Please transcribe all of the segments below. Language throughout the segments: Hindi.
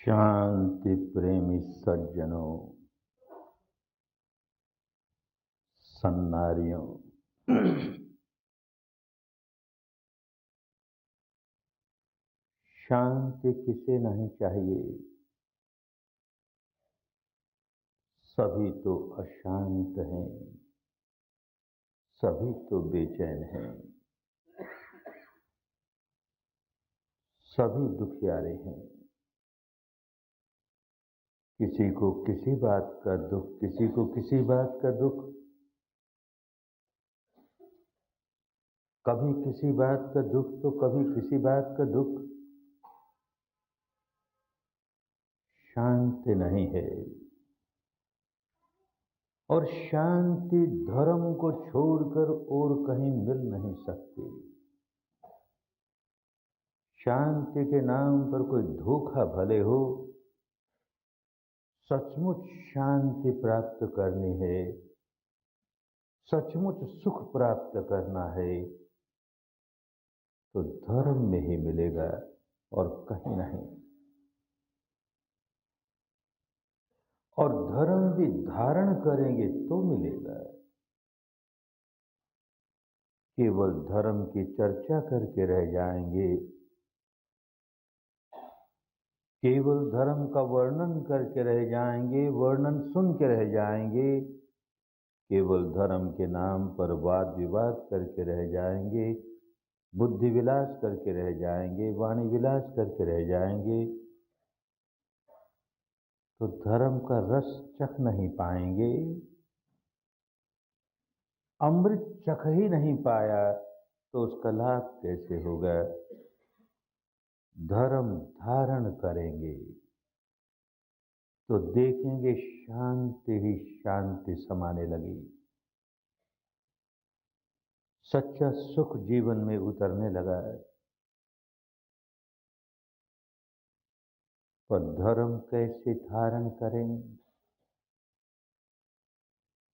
शांति प्रेमी सज्जनों, सन्नारियों, शांति किसे नहीं चाहिए। सभी तो अशांत हैं, सभी तो बेचैन हैं, सभी दुखियारे हैं। किसी को किसी बात का दुख, किसी को किसी बात का दुख, कभी किसी बात का दुख तो कभी किसी बात का दुख। शांति नहीं है, और शांति धर्म को छोड़कर और कहीं मिल नहीं सकती। शांति के नाम पर कोई धोखा भले हो, सचमुच शांति प्राप्त करनी है, सचमुच सुख प्राप्त करना है तो धर्म में ही मिलेगा और कहीं नहीं। और धर्म भी धारण करेंगे तो मिलेगा। केवल धर्म की चर्चा करके रह जाएंगे, केवल धर्म का वर्णन करके रह जाएंगे, वर्णन सुन के रह जाएंगे, केवल धर्म के नाम पर वाद विवाद करके रह जाएंगे, बुद्धि विलास करके रह जाएंगे, वाणी विलास करके रह जाएंगे तो धर्म का रस चख नहीं पाएंगे। अमृत चख ही नहीं पाया तो उसका लाभ कैसे होगा। धर्म धारण करेंगे तो देखेंगे शांति ही शांति समाने लगी, सच्चा सुख जीवन में उतरने लगा है। पर धर्म कैसे धारण करें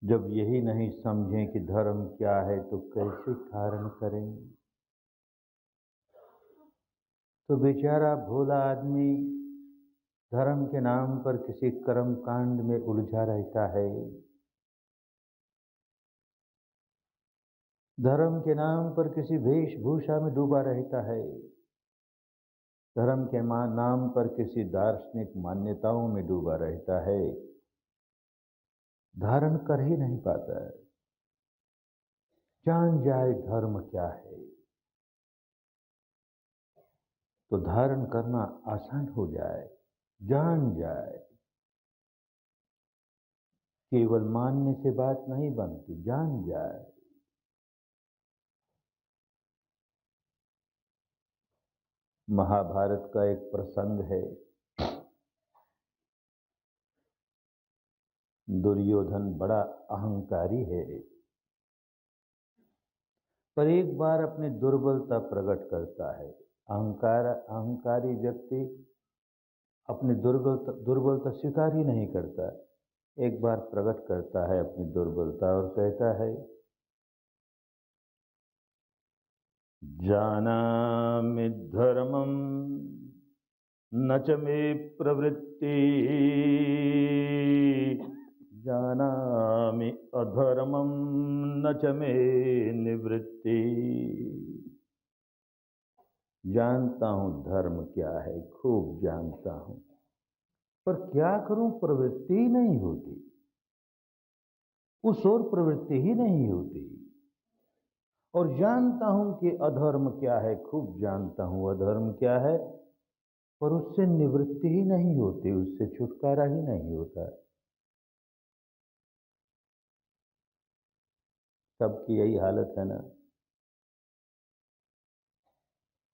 जब यही नहीं समझें कि धर्म क्या है तो कैसे धारण करें। तो बेचारा भोला आदमी धर्म के नाम पर किसी कर्म कांड में उलझा रहता है, धर्म के नाम पर किसी वेशभूषा में डूबा रहता है, धर्म के नाम पर किसी दार्शनिक मान्यताओं में डूबा रहता है, धारण कर ही नहीं पाता है। जान जाए धर्म क्या है तो धारण करना आसान हो जाए। जान जाए, केवल मानने से बात नहीं बनती, जान जाए। महाभारत का एक प्रसंग है। दुर्योधन बड़ा अहंकारी है, पर एक बार अपनी दुर्बलता प्रकट करता है। अहंकारी व्यक्ति अपनी दुर्बलता स्वीकार ही नहीं करता। एक बार प्रकट करता है अपनी दुर्बलता और कहता है, जानामि धर्मं न च मे प्रवृत्ति, जानामि अधर्मं न च मे निवृत्ति। जानता हूं धर्म क्या है, खूब जानता हूं, पर क्या करूं, प्रवृत्ति ही नहीं होती, उस ओर प्रवृत्ति ही नहीं होती। और जानता हूं कि अधर्म क्या है, खूब जानता हूं अधर्म क्या है, पर उससे निवृत्ति ही नहीं होती, उससे छुटकारा ही नहीं होता। सबकी यही हालत है ना।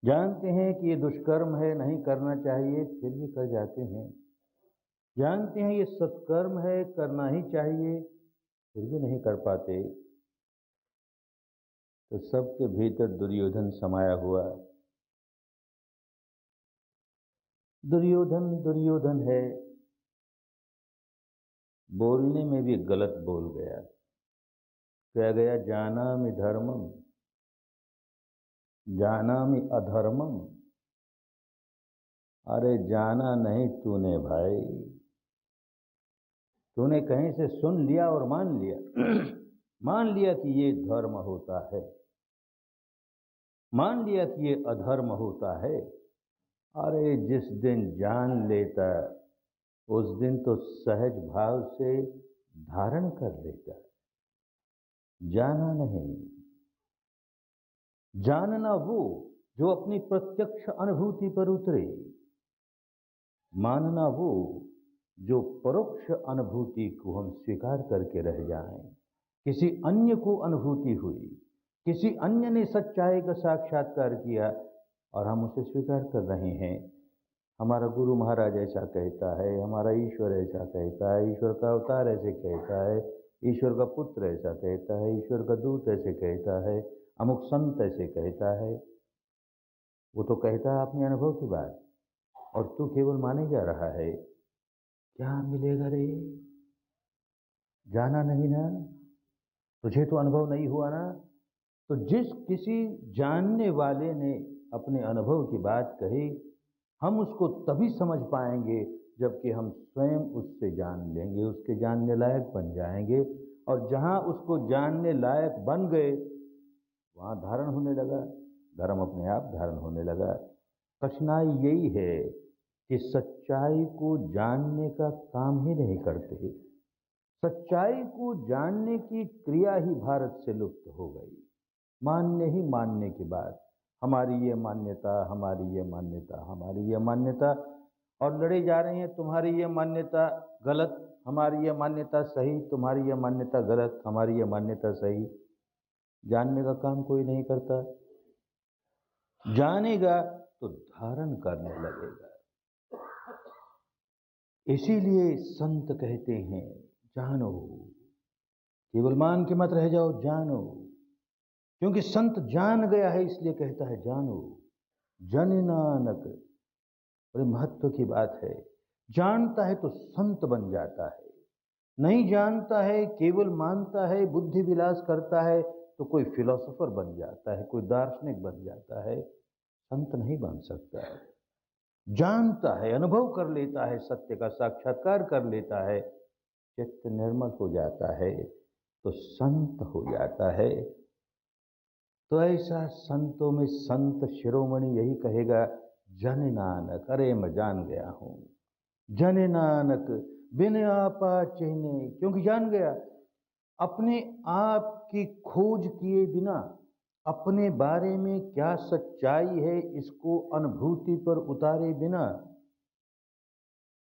जानते हैं कि ये दुष्कर्म है, नहीं करना चाहिए, फिर भी कर जाते हैं। जानते हैं ये सत्कर्म है, करना ही चाहिए, फिर भी नहीं कर पाते। तो सबके भीतर दुर्योधन समाया हुआ। दुर्योधन दुर्योधन है, बोलने में भी गलत बोल गया। कह गया, जानामि धर्मम, जानामि अधर्मम। अरे जाना नहीं तूने भाई, तूने कहीं से सुन लिया और मान लिया मान लिया कि ये धर्म होता है, मान लिया कि ये अधर्म होता है। अरे जिस दिन जान लेता उस दिन तो सहज भाव से धारण कर लेता। जाना नहीं, जानना वो जो अपनी प्रत्यक्ष अनुभूति पर उतरे, मानना वो जो परोक्ष अनुभूति को हम स्वीकार करके रह जाएं। किसी अन्य को अनुभूति हुई, किसी अन्य ने सच्चाई का साक्षात्कार किया और हम उसे स्वीकार कर रहे हैं। हमारा गुरु महाराज ऐसा कहता है, हमारा ईश्वर ऐसा कहता है, ईश्वर का अवतार ऐसे कहता है, ईश्वर का पुत्र ऐसा कहता है, ईश्वर का दूत ऐसे कहता है, अमुक संत ऐसे कहता है। वो तो कहता है अपने अनुभव की बात, और तू केवल माने जा रहा है। क्या मिलेगा रे? जाना नहीं ना, तुझे तो अनुभव नहीं हुआ ना। तो जिस किसी जानने वाले ने अपने अनुभव की बात कही, हम उसको तभी समझ पाएंगे जबकि हम स्वयं उससे जान लेंगे, उसके जानने लायक बन जाएंगे। और जहां उसको जानने लायक बन गए वहां धारण होने लगा, धर्म अपने आप धारण होने लगा। कठिनाई यही है कि सच्चाई को जानने का काम ही नहीं करते। सच्चाई को जानने की क्रिया ही भारत से लुप्त हो गई। मानने ही मानने की बात, हमारी ये मान्यता, हमारी ये मान्यता, हमारी ये मान्यता, और लड़े जा रहे हैं। तुम्हारी ये मान्यता गलत, हमारी ये मान्यता सही, तुम्हारी ये मान्यता गलत, हमारी ये मान्यता सही। जानने का काम कोई नहीं करता। जानेगा तो धारण करने लगेगा। इसीलिए संत कहते हैं जानो, केवल मान के मत रह जाओ, जानो। क्योंकि संत जान गया है इसलिए कहता है जानो। जन नानक, बड़े महत्व की बात है। जानता है तो संत बन जाता है, नहीं जानता है केवल मानता है, बुद्धि विलास करता है तो कोई फिलोसोफर बन जाता है, कोई दार्शनिक बन जाता है, संत नहीं बन सकता है। जानता है, अनुभव कर लेता है, सत्य का साक्षात्कार कर लेता है, चित्त निर्मल हो जाता है तो संत हो जाता है। तो ऐसा संतों में संत शिरोमणि यही कहेगा, जन नानक, अरे मैं जान गया हूं। जन नानक बिन आपा चिन्हे, क्योंकि जान गया। अपने आप की खोज किए बिना, अपने बारे में क्या सच्चाई है इसको अनुभूति पर उतारे बिना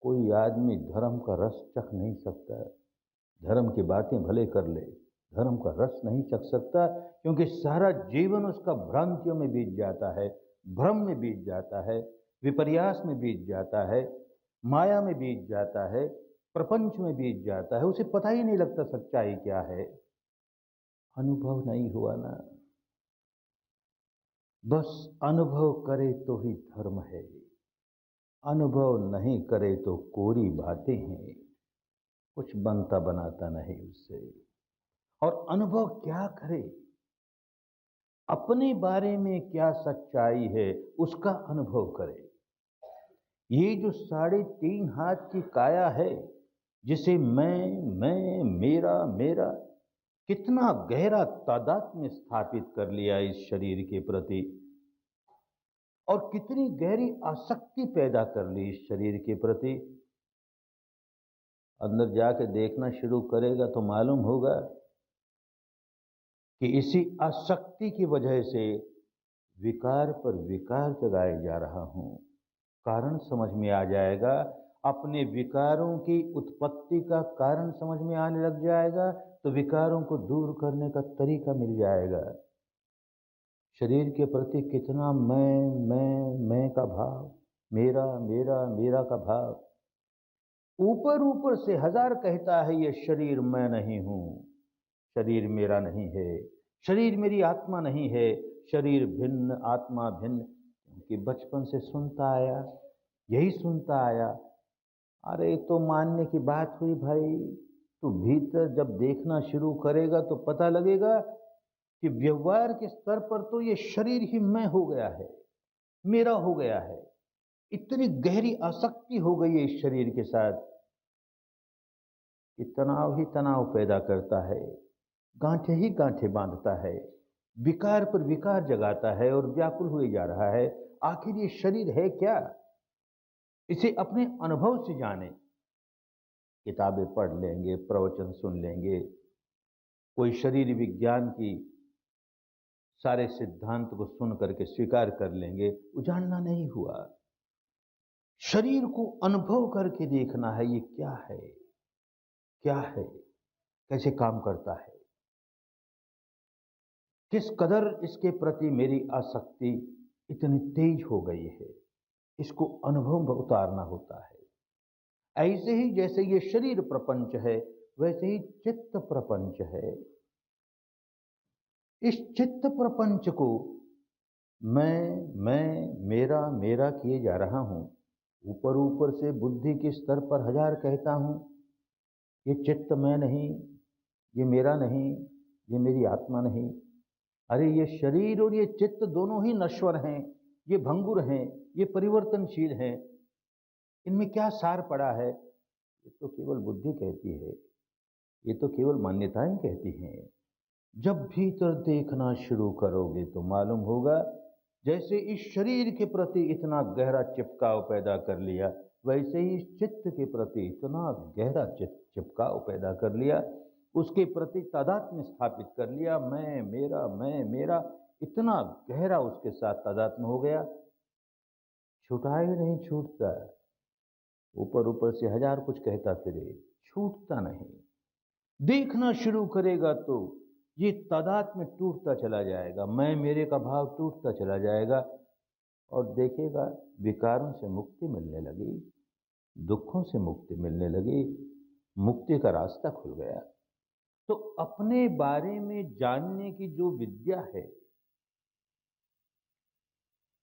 कोई आदमी धर्म का रस चख नहीं सकता। धर्म की बातें भले कर ले, धर्म का रस नहीं चख सकता, क्योंकि सारा जीवन उसका भ्रांतियों में बीत जाता है, भ्रम में बीत जाता है, विपर्यास में बीत जाता है, माया में बीत जाता है, प्रपंच में बीत जाता है। उसे पता ही नहीं लगता सच्चाई क्या है। अनुभव नहीं हुआ ना। बस अनुभव करे तो ही धर्म है, अनुभव नहीं करे तो कोरी बातें हैं, कुछ बनता बनाता नहीं उससे। और अनुभव क्या करे, अपने बारे में क्या सच्चाई है उसका अनुभव करे। ये जो 3.5 हाथ की काया है, जिसे मैं मेरा मेरा, कितना गहरा तादात्म्य स्थापित कर लिया इस शरीर के प्रति, और कितनी गहरी आसक्ति पैदा कर ली इस शरीर के प्रति। अंदर जाके देखना शुरू करेगा तो मालूम होगा कि इसी आसक्ति की वजह से विकार पर विकार जगाए जा रहा हूं। कारण समझ में आ जाएगा, अपने विकारों की उत्पत्ति का कारण समझ में आने लग जाएगा तो विकारों को दूर करने का तरीका मिल जाएगा। शरीर के प्रति कितना मैं का भाव, मेरा मेरा मेरा का भाव, ऊपर ऊपर से हजार कहता है ये शरीर मैं नहीं हूं, शरीर मेरा नहीं है, शरीर मेरी आत्मा नहीं है, शरीर भिन्न आत्मा भिन्न। क्योंकि बचपन से सुनता आया, यही सुनता आया। अरे तो मानने की बात हुई भाई, तो भीतर जब देखना शुरू करेगा तो पता लगेगा कि व्यवहार के स्तर पर तो ये शरीर ही मैं हो गया है, मेरा हो गया है। इतनी गहरी आसक्ति हो गई है इस शरीर के साथ कि तनाव ही तनाव पैदा करता है, गांठें ही गांठें बांधता है, विकार पर विकार जगाता है और व्याकुल हुए जा रहा है। आखिर ये शरीर है क्या? इसे अपने अनुभव से जाने। किताबें पढ़ लेंगे, प्रवचन सुन लेंगे, कोई शरीर विज्ञान की सारे सिद्धांत को सुन करके स्वीकार कर लेंगे, वो जानना नहीं हुआ। शरीर को अनुभव करके देखना है, ये क्या है, क्या है, कैसे काम करता है, किस कदर इसके प्रति मेरी आसक्ति इतनी तेज हो गई है, इसको अनुभव में उतारना होता है। ऐसे ही जैसे ये शरीर प्रपंच है, वैसे ही चित्त प्रपंच है। इस चित्त प्रपंच को मैं मेरा मेरा किए जा रहा हूं। ऊपर ऊपर से बुद्धि के स्तर पर हजार कहता हूं, ये चित्त मैं नहीं, ये मेरा नहीं, ये मेरी आत्मा नहीं। अरे ये शरीर और ये चित्त दोनों ही नश्वर हैं, ये भंगुर हैं, ये परिवर्तनशील हैं। इनमें क्या सार पड़ा है? ये तो केवल बुद्धि कहती है, ये तो केवल मान्यताएं कहती हैं। जब भीतर देखना शुरू करोगे तो मालूम होगा, जैसे इस शरीर के प्रति इतना गहरा चिपकाव पैदा कर लिया, वैसे ही इस चित्त के प्रति इतना गहरा चिपकाव पैदा कर लिया, उसके प्रति तादात्म्य स्थापित कर लिया। मैं मेरा इतना गहरा उसके साथ तादात्म्य हो गया, छूटा ही नहीं छूटता। ऊपर ऊपर से हजार कुछ कहता फिरे, छूटता नहीं। देखना शुरू करेगा तो ये तादात्म्य टूटता चला जाएगा, मैं मेरे का भाव टूटता चला जाएगा, और देखेगा विकारों से मुक्ति मिलने लगी, दुखों से मुक्ति मिलने लगी, मुक्ति का रास्ता खुल गया। तो अपने बारे में जानने की जो विद्या है,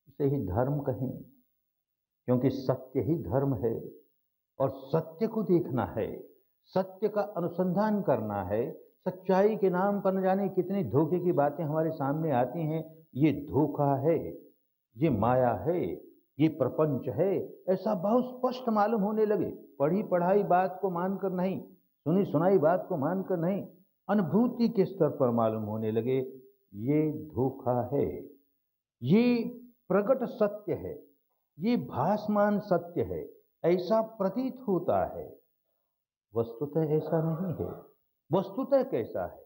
उसे ही धर्म कहें, क्योंकि सत्य ही धर्म है। और सत्य को देखना है, सत्य का अनुसंधान करना है। सच्चाई के नाम पर न जाने कितनी धोखे की बातें हमारे सामने आती हैं। ये धोखा है, ये माया है, ये प्रपंच है, ऐसा बहुत स्पष्ट मालूम होने लगे। पढ़ी पढ़ाई बात को मानकर नहीं, सुनी सुनाई बात को मानकर नहीं, अनुभूति के स्तर पर मालूम होने लगे, ये धोखा है, ये प्रकट सत्य है, ये भासमान सत्य है, ऐसा प्रतीत होता है। वस्तुतः ऐसा नहीं है। वस्तुतः कैसा है,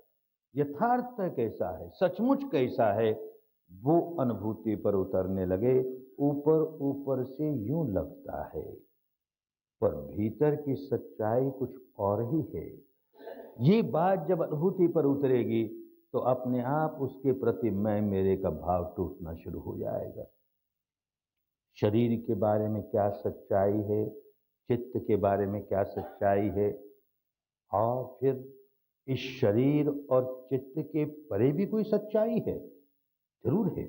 यथार्थतः कैसा है, सचमुच कैसा है, वो अनुभूति पर उतरने लगे। ऊपर ऊपर से यूं लगता है, पर भीतर की सच्चाई कुछ और ही है। ये बात जब अनुभूति पर उतरेगी तो अपने आप उसके प्रति मैं मेरे का भाव टूटना शुरू हो जाएगा। शरीर के बारे में क्या सच्चाई है, चित्त के बारे में क्या सच्चाई है, और फिर इस शरीर और चित्त के परे भी कोई सच्चाई है? जरूर है।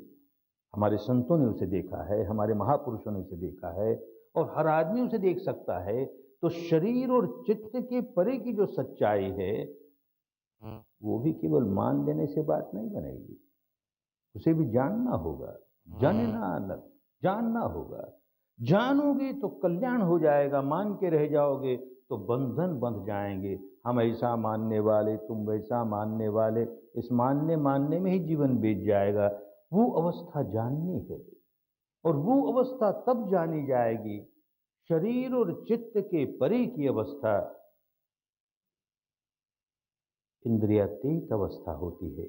हमारे संतों ने उसे देखा है, हमारे महापुरुषों ने उसे देखा है, और हर आदमी उसे देख सकता है। तो शरीर और चित्त के परे की जो सच्चाई है, वो भी केवल मान लेने से बात नहीं बनेगी, उसे भी जानना होगा। जानना अलग, जानना होगा। जानोगे तो कल्याण हो जाएगा, मान के रह जाओगे तो बंधन बंध जाएंगे। हम ऐसा मानने वाले, तुम वैसा मानने वाले, इस मानने मानने में ही जीवन बीत जाएगा। वो अवस्था जाननी है, और वो अवस्था तब जानी जाएगी, शरीर और चित्त के परे की अवस्था इंद्रियातीत अवस्था होती है।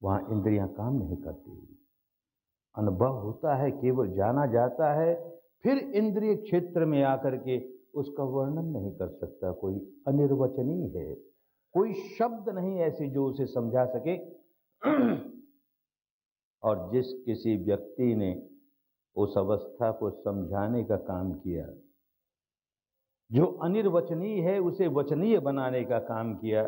वहां इंद्रियां काम नहीं करती, अनुभव होता है, केवल जाना जाता है। फिर इंद्रिय क्षेत्र में आकर के उसका वर्णन नहीं कर सकता कोई, अनिर्वचनीय है। कोई शब्द नहीं ऐसे जो उसे समझा सके। और जिस किसी व्यक्ति ने उस अवस्था को समझाने का काम किया, जो अनिर्वचनीय है उसे वचनीय बनाने का काम किया,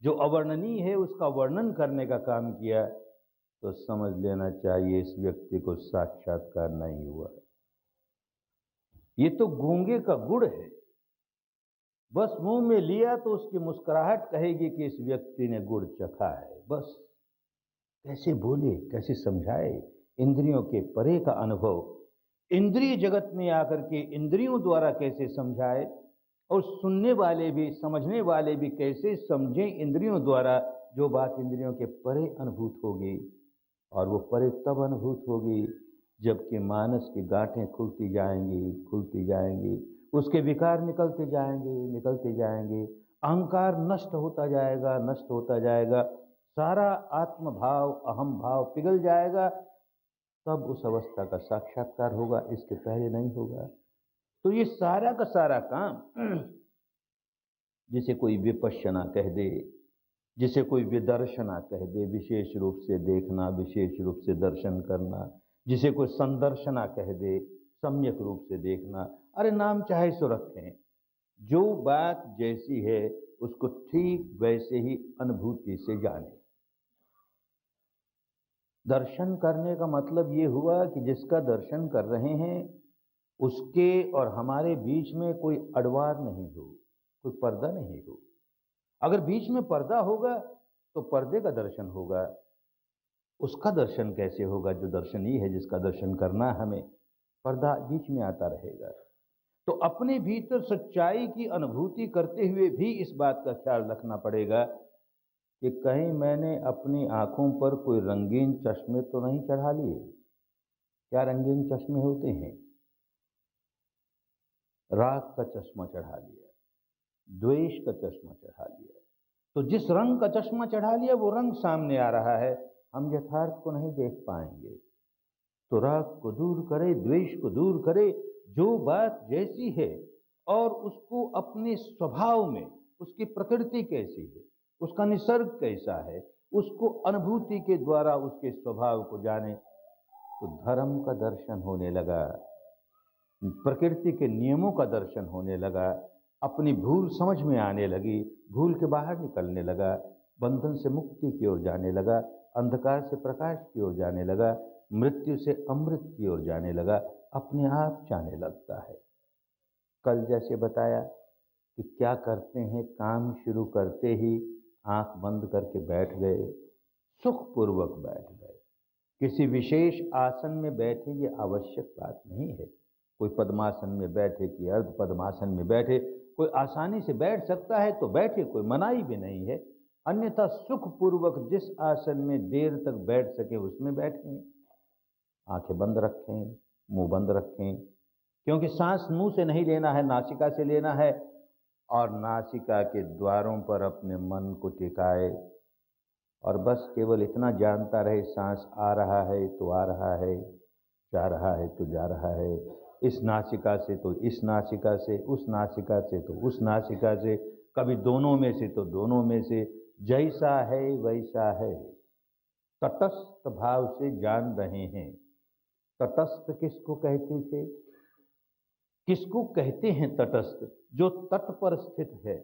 जो अवर्णनीय है उसका वर्णन करने का काम किया, तो समझ लेना चाहिए इस व्यक्ति को साक्षात्कार नहीं हुआ। ये तो गूंगे का गुड़ है, बस मुंह में लिया तो उसकी मुस्कुराहट कहेगी कि इस व्यक्ति ने गुड़ चखा है। बस कैसे बोले, कैसे समझाए? इंद्रियों के परे का अनुभव, इंद्रिय जगत में आकर के इंद्रियों द्वारा कैसे समझाए, और सुनने वाले भी समझने वाले भी कैसे समझें इंद्रियों द्वारा, जो बात इंद्रियों के परे अनुभूत होगी। और वो परे तब अनुभूत होगी जबकि मानस की गांठें खुलती जाएंगी, उसके विकार निकलते जाएंगे, अहंकार नष्ट होता जाएगा, सारा आत्म भाव अहम भाव पिघल जाएगा, तब उस अवस्था का साक्षात्कार होगा, इसके पहले नहीं होगा। तो ये सारा का सारा काम जिसे कोई विपश्यना कह दे, जिसे कोई विदर्शना कह दे, विशेष रूप से देखना, विशेष रूप से दर्शन करना, जिसे कोई संदर्शना कह दे, सम्यक रूप से देखना, अरे नाम चाहे सो रखें, जो बात जैसी है उसको ठीक वैसे ही अनुभूति से जाने। दर्शन करने का मतलब ये हुआ कि जिसका दर्शन कर रहे हैं उसके और हमारे बीच में कोई अड़वार नहीं हो, कोई पर्दा नहीं हो। अगर बीच में पर्दा होगा तो पर्दे का दर्शन होगा। उसका दर्शन कैसे होगा जो दर्शनीय है, जिसका दर्शन करना हमें, पर्दा बीच में आता रहेगा। तो अपने भीतर सच्चाई की अनुभूति करते हुए भी इस बात का ख्याल रखना पड़ेगा कि कहीं मैंने अपनी आंखों पर कोई रंगीन चश्मे तो नहीं चढ़ा लिए। क्या रंगीन चश्मे होते हैं? राग का चश्मा चढ़ा लिया, द्वेष का चश्मा चढ़ा लिया, तो जिस रंग का चश्मा चढ़ा लिया वो रंग सामने आ रहा है, हम यथार्थ को नहीं देख पाएंगे। तो राग को दूर करे, द्वेष को दूर करे, जो बात जैसी है और उसको अपने स्वभाव में, उसकी प्रकृति कैसी है, उसका निसर्ग कैसा है, उसको अनुभूति के द्वारा उसके स्वभाव को जाने, तो धर्म का दर्शन होने लगा, प्रकृति के नियमों का दर्शन होने लगा, अपनी भूल समझ में आने लगी, भूल के बाहर निकलने लगा, बंधन से मुक्ति की ओर जाने लगा, अंधकार से प्रकाश की ओर जाने लगा, मृत्यु से अमृत की ओर जाने लगा, अपने आप जाने लगता है। कल जैसे बताया कि क्या करते हैं, काम शुरू करते ही आंख बंद करके बैठ गए, सुखपूर्वक बैठ गए, किसी विशेष आसन में बैठे ये आवश्यक बात नहीं है। कोई पद्मासन में बैठे कि अर्ध पद्मासन में बैठे, कोई आसानी से बैठ सकता है तो बैठे, कोई मनाही भी नहीं है। अन्यथा सुखपूर्वक जिस आसन में देर तक बैठ सके उसमें बैठें, आंखें बंद रखें, मुंह बंद रखें, क्योंकि सांस मुंह से नहीं लेना है, नासिका से लेना है, और नासिका के द्वारों पर अपने मन को टिकाए और बस केवल इतना जानता रहे, सांस आ रहा है तो आ रहा है, जा रहा है तो जा रहा है, इस नासिका से तो इस नासिका से, उस नासिका से तो उस नासिका से, कभी दोनों में से तो दोनों में से, जैसा है वैसा है, तटस्थ भाव से जान रहे हैं। तटस्थ किसको कहते थे? किसको कहते हैं तटस्थ? जो तट पर स्थित है,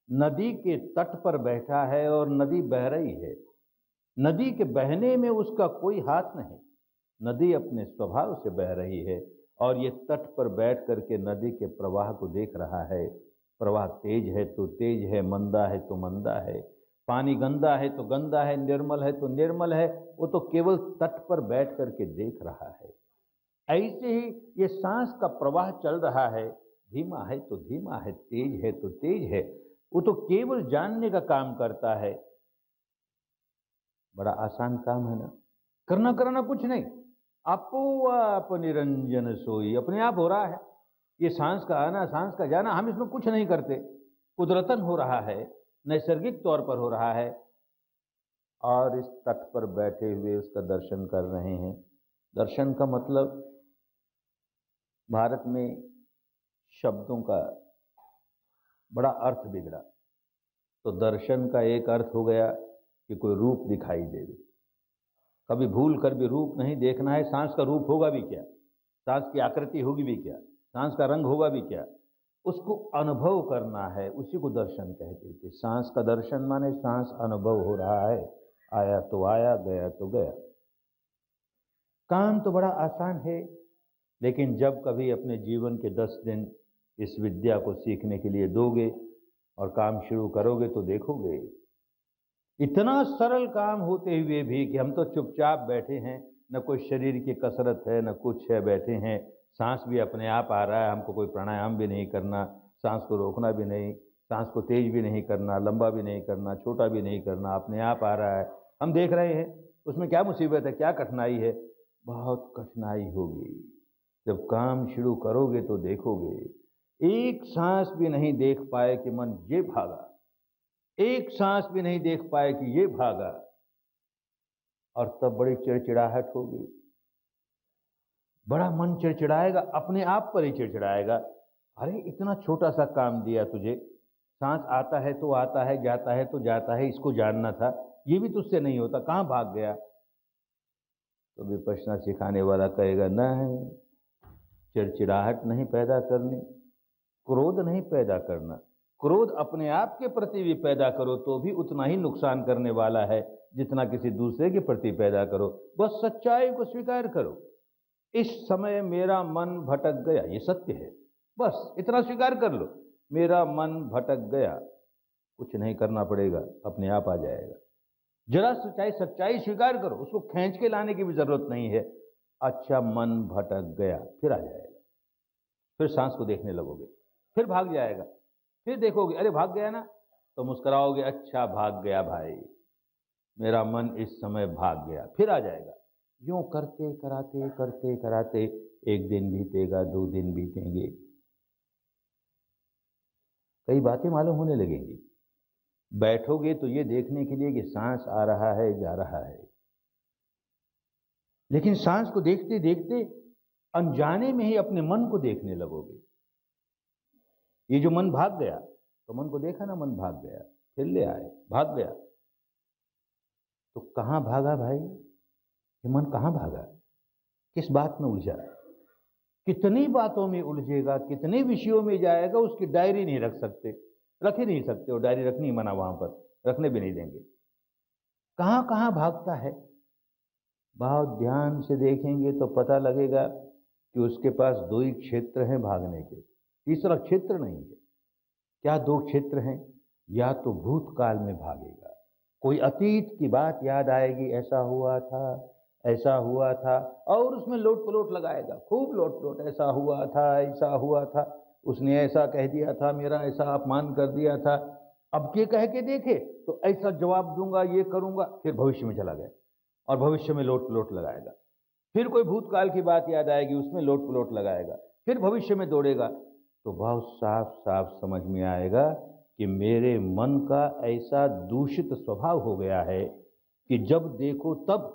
नदी के तट पर बैठा है और नदी बह रही है, नदी के बहने में उसका कोई हाथ नहीं, नदी अपने स्वभाव से बह रही है और ये तट पर बैठ करके नदी के प्रवाह को देख रहा है। प्रवाह तेज है तो तेज है, मंदा है तो मंदा है, पानी गंदा है तो गंदा है, निर्मल है तो निर्मल है, वो तो केवल तट पर बैठ करके देख रहा है। ऐसे ही ये सांस का प्रवाह चल रहा है, धीमा है तो धीमा है, तेज है तो तेज है, वो तो केवल जानने का काम करता है। बड़ा आसान काम है ना, करना कुछ नहीं, आपो आप निरंजन सोई, अपने आप हो रहा है। ये सांस का आना, सांस का जाना, हम इसमें कुछ नहीं करते, कुदरतन हो रहा है, नैसर्गिक तौर पर हो रहा है, और इस तट पर बैठे हुए उसका दर्शन कर रहे हैं। दर्शन का मतलब भारत में शब्दों का बड़ा अर्थ बिगड़ा। तो दर्शन का एक अर्थ हो गया कि कोई रूप दिखाई देवे, कभी भूल कर भी रूप नहीं देखना है। सांस का रूप होगा भी क्या, सांस की आकृति होगी भी क्या, सांस का रंग होगा भी क्या, उसको अनुभव करना है, उसी को दर्शन कहते थे। सांस का दर्शन माने सांस अनुभव हो रहा है, आया तो आया, गया तो गया। काम तो बड़ा आसान है, लेकिन जब कभी अपने जीवन के 10 दिन इस विद्या को सीखने के लिए दोगे और काम शुरू करोगे तो देखोगे इतना सरल काम होते हुए भी कि हम तो चुपचाप बैठे हैं, न कोई शरीर की कसरत है, न कुछ है, बैठे हैं, सांस भी अपने आप आ रहा है, हमको कोई प्राणायाम भी नहीं करना, सांस को रोकना भी नहीं, सांस को तेज भी नहीं करना, लंबा भी नहीं करना, छोटा भी नहीं करना, अपने आप आ रहा है, हम देख रहे हैं। उसमें क्या मुसीबत है, क्या कठिनाई है? बहुत कठिनाई होगी। जब काम शुरू करोगे तो देखोगे, एक सांस भी नहीं देख पाए कि मन ये भागा, एक सांस भी नहीं देख पाए कि ये भागा, और तब बड़ी चिड़चिड़ाहट होगी, बड़ा मन चिड़चिड़ाएगा, अपने आप पर ही चिड़चिड़ाएगा। अरे इतना छोटा सा काम दिया तुझे, सांस आता है तो आता है, जाता है तो जाता है, इसको जानना था, ये भी तुझसे नहीं होता, कहाँ भाग गया? तो विपश्यना सिखाने वाला कहेगा नहीं, चिड़चिड़ाहट नहीं पैदा करनी, क्रोध नहीं पैदा करना। क्रोध अपने आप के प्रति भी पैदा करो तो भी उतना ही नुकसान करने वाला है जितना किसी दूसरे के प्रति पैदा करो। बस सच्चाई को स्वीकार करो, इस समय मेरा मन भटक गया, ये सत्य है, बस इतना स्वीकार कर लो, मेरा मन भटक गया, कुछ नहीं करना पड़ेगा, अपने आप आ जाएगा। जरा सच्चाई सच्चाई स्वीकार करो, उसको खींच के लाने की भी जरूरत नहीं है। अच्छा मन भटक गया, फिर आ जाएगा, फिर सांस को देखने लगोगे, फिर भाग जाएगा, फिर देखोगे अरे भाग गया ना, तो मुस्कुराओगे, अच्छा भाग गया भाई, मेरा मन इस समय भाग गया, फिर आ जाएगा। यूं करते कराते करते कराते एक दिन बीतेगा, 2 दिन बीतेंगे, कई बातें मालूम होने लगेंगी। बैठोगे तो ये देखने के लिए कि सांस आ रहा है जा रहा है, लेकिन सांस को देखते देखते अनजाने में ही अपने मन को देखने लगोगे। ये जो मन भाग गया, तो मन को देखा ना, मन भाग गया, फिर ले आए, भाग गया, तो कहां भागा भाई? ये मन कहां भागा? किस बात में उलझा? कितनी बातों में उलझेगा, कितने विषयों में जाएगा, उसकी डायरी नहीं रख सकते, रख ही नहीं सकते, और डायरी रखनी मना, वहां पर रखने भी नहीं देंगे। कहां कहां भागता है? बहुत ध्यान से देखेंगे तो पता लगेगा कि उसके पास 2 ही क्षेत्र हैं भागने के, तीसरा क्षेत्र नहीं है। क्या 2 क्षेत्र हैं? या तो भूतकाल में भागेगा, कोई अतीत की बात याद आएगी, ऐसा हुआ था, ऐसा हुआ था, और उसमें लोट पलोट लगाएगा, खूब लोट पलोट, ऐसा हुआ था, ऐसा हुआ था, उसने ऐसा कह दिया था, मेरा ऐसा अपमान कर दिया था, अब के कह के देखे तो ऐसा जवाब दूंगा, ये करूंगा, फिर भविष्य में चला गया और भविष्य में लोट पलोट लगाएगा। फिर कोई भूतकाल की बात याद आएगी, उसमें लोट पलोट लगाएगा, फिर भविष्य में दौड़ेगा। तो बहुत साफ साफ समझ में आएगा कि मेरे मन का ऐसा दूषित स्वभाव हो गया है कि जब देखो तब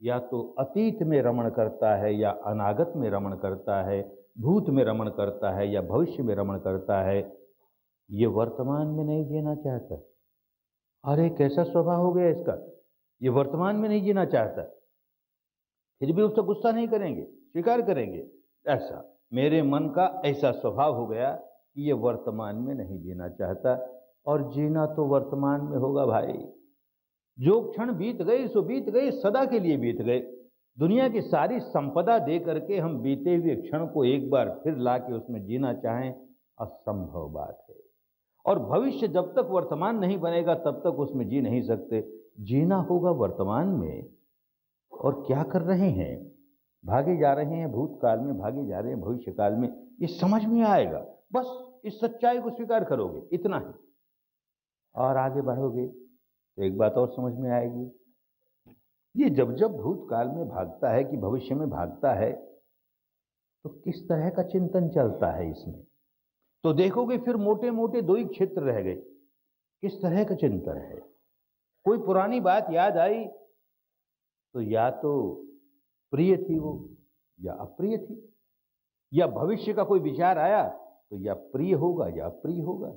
या तो अतीत में रमण करता है, या अनागत में रमण करता है, भूत में रमण करता है, या भविष्य में रमण करता है, ये वर्तमान में नहीं जीना चाहता। अरे कैसा स्वभाव हो गया इसका, ये वर्तमान में नहीं जीना चाहता। फिर भी उससे गुस्सा नहीं करेंगे, स्वीकार करेंगे, ऐसा मेरे मन का ऐसा स्वभाव हो गया कि ये वर्तमान में नहीं जीना चाहता। और जीना तो वर्तमान में होगा भाई, जो क्षण बीत गए सो बीत गए, सदा के लिए बीत गए। दुनिया की सारी संपदा दे करके हम बीते हुए क्षण को एक बार फिर ला के उसमें जीना चाहें, असंभव बात है। और भविष्य जब तक वर्तमान नहीं बनेगा तब तक उसमें जी नहीं सकते। जीना होगा वर्तमान में। और क्या कर रहे हैं? भागे जा रहे हैं भूतकाल में, भागे जा रहे हैं भविष्य काल में। ये समझ में आएगा, बस इस सच्चाई को स्वीकार करोगे, इतना ही। और आगे बढ़ोगे तो एक बात और समझ में आएगी, ये जब जब भूतकाल में भागता है कि भविष्य में भागता है, तो किस तरह का चिंतन चलता है इसमें। तो देखोगे फिर मोटे मोटे 2 ही क्षेत्र रह गए। किस तरह का चिंतन है? कोई पुरानी बात याद आई तो या तो प्रिय थी वो, या अप्रिय थी। या भविष्य का कोई विचार आया तो या प्रिय होगा या अप्रिय होगा।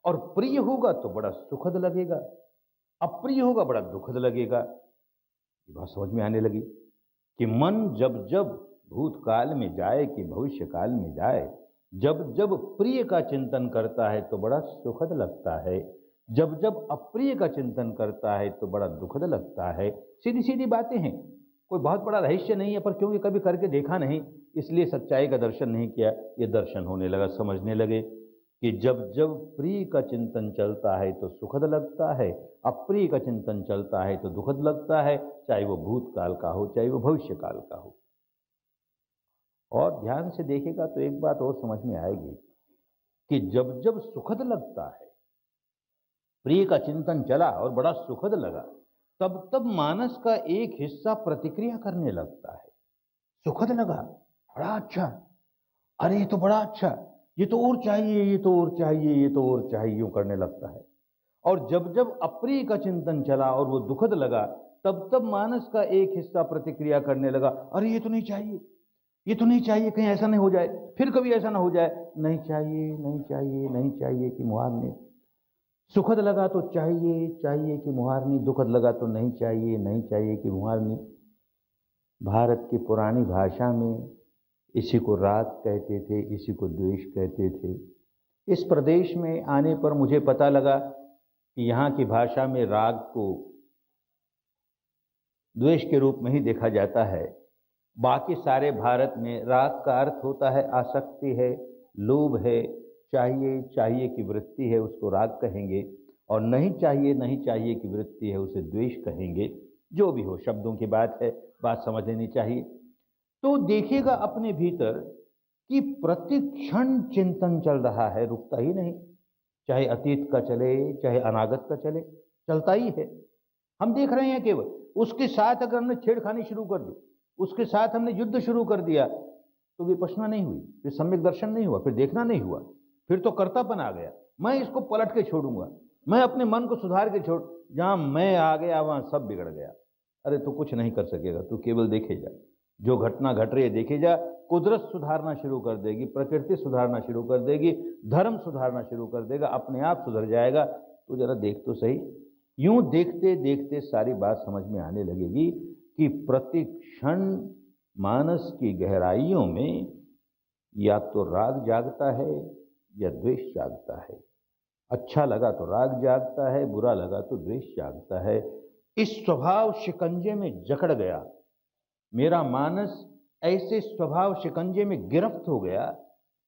और प्रिय होगा तो बड़ा सुखद लगेगा, अप्रिय होगा बड़ा दुखद लगेगा। ये बात समझ में आने लगी कि मन जब जब भूतकाल में जाए कि भविष्य काल में जाए, जब जब प्रिय का चिंतन करता है तो बड़ा सुखद लगता है, जब जब अप्रिय का चिंतन करता है तो बड़ा दुखद लगता है। सीधी सीधी बातें हैं, कोई बहुत बड़ा रहस्य नहीं है, पर क्योंकि कभी करके देखा नहीं इसलिए सच्चाई का दर्शन नहीं किया। ये दर्शन होने लगा, समझने लगे कि जब जब प्रिय का चिंतन चलता है तो सुखद लगता है, अप्रिय का चिंतन चलता है तो दुखद लगता है, चाहे वो भूतकाल का हो चाहे वो भविष्य काल का हो। और ध्यान से देखेगा तो एक बात और समझ में आएगी कि जब जब सुखद लगता है, प्रिय का चिंतन चला और बड़ा सुखद लगा, तब तब मानस का एक हिस्सा प्रतिक्रिया करने लगता है। सुखद लगा, बड़ा अच्छा, अरे ये तो बड़ा अच्छा, ये तो और चाहिए, ये तो और चाहिए, ये तो और चाहिए, यूं करने लगता है। और जब जब अप्रिय का चिंतन चला और वो दुखद लगा, तब तब मानस का एक हिस्सा प्रतिक्रिया करने लगा, अरे ये तो नहीं चाहिए, ये तो नहीं चाहिए, कहीं ऐसा नहीं हो जाए, फिर कभी ऐसा ना हो जाए, नहीं चाहिए, नहीं चाहिए, नहीं चाहिए कि मुहारनी। सुखद लगा तो चाहिए, चाहिए कि मुहारनी, दुखद लगा तो नहीं चाहिए, नहीं चाहिए कि मुहारनी। भारत की पुरानी भाषा में इसी को राग कहते थे, इसी को द्वेष कहते थे। इस प्रदेश में आने पर मुझे पता लगा कि यहाँ की भाषा में राग को द्वेष के रूप में ही देखा जाता है। बाकी सारे भारत में राग का अर्थ होता है आसक्ति है, लोभ है, चाहिए चाहिए की वृत्ति है, उसको राग कहेंगे, और नहीं चाहिए नहीं चाहिए की वृत्ति है, उसे द्वेष कहेंगे। जो भी हो, शब्दों की बात है, बात समझ लेनी चाहिए। तो देखिएगा अपने भीतर कि प्रति क्षण चिंतन चल रहा है, रुकता ही नहीं। चाहे अतीत का चले, चाहे अनागत का चले, चलता ही है। हम देख रहे हैं केवल उसके साथ अगर हमने छेड़खानी शुरू कर दी, उसके साथ हमने युद्ध शुरू कर दिया, तो विपश्यना नहीं हुई, फिर सम्यक दर्शन नहीं हुआ, फिर देखना नहीं हुआ, फिर तो कर्तापन आ गया, मैं इसको पलट के छोड़ूंगा, मैं अपने मन को सुधार के छोड़, जहां मैं आ गया वहां सब बिगड़ गया। अरे तू कुछ नहीं कर सकेगा, तू केवल देखे जा, जो घटना घट रही है देखे जा। कुदरत सुधारना शुरू कर देगी, प्रकृति सुधारना शुरू कर देगी, धर्म सुधारना शुरू कर देगा, अपने आप सुधर जाएगा। तो जरा देख तो सही। यूं देखते देखते सारी बात समझ में आने लगेगी कि प्रति क्षण मानस की गहराइयों में या तो राग जागता है या द्वेष जागता है। अच्छा लगा तो राग जागता है, बुरा लगा तो द्वेष जागता है। इस स्वभाव शिकंजे में जकड़ गया मेरा मानस, ऐसे स्वभाव शिकंजे में गिरफ्त हो गया।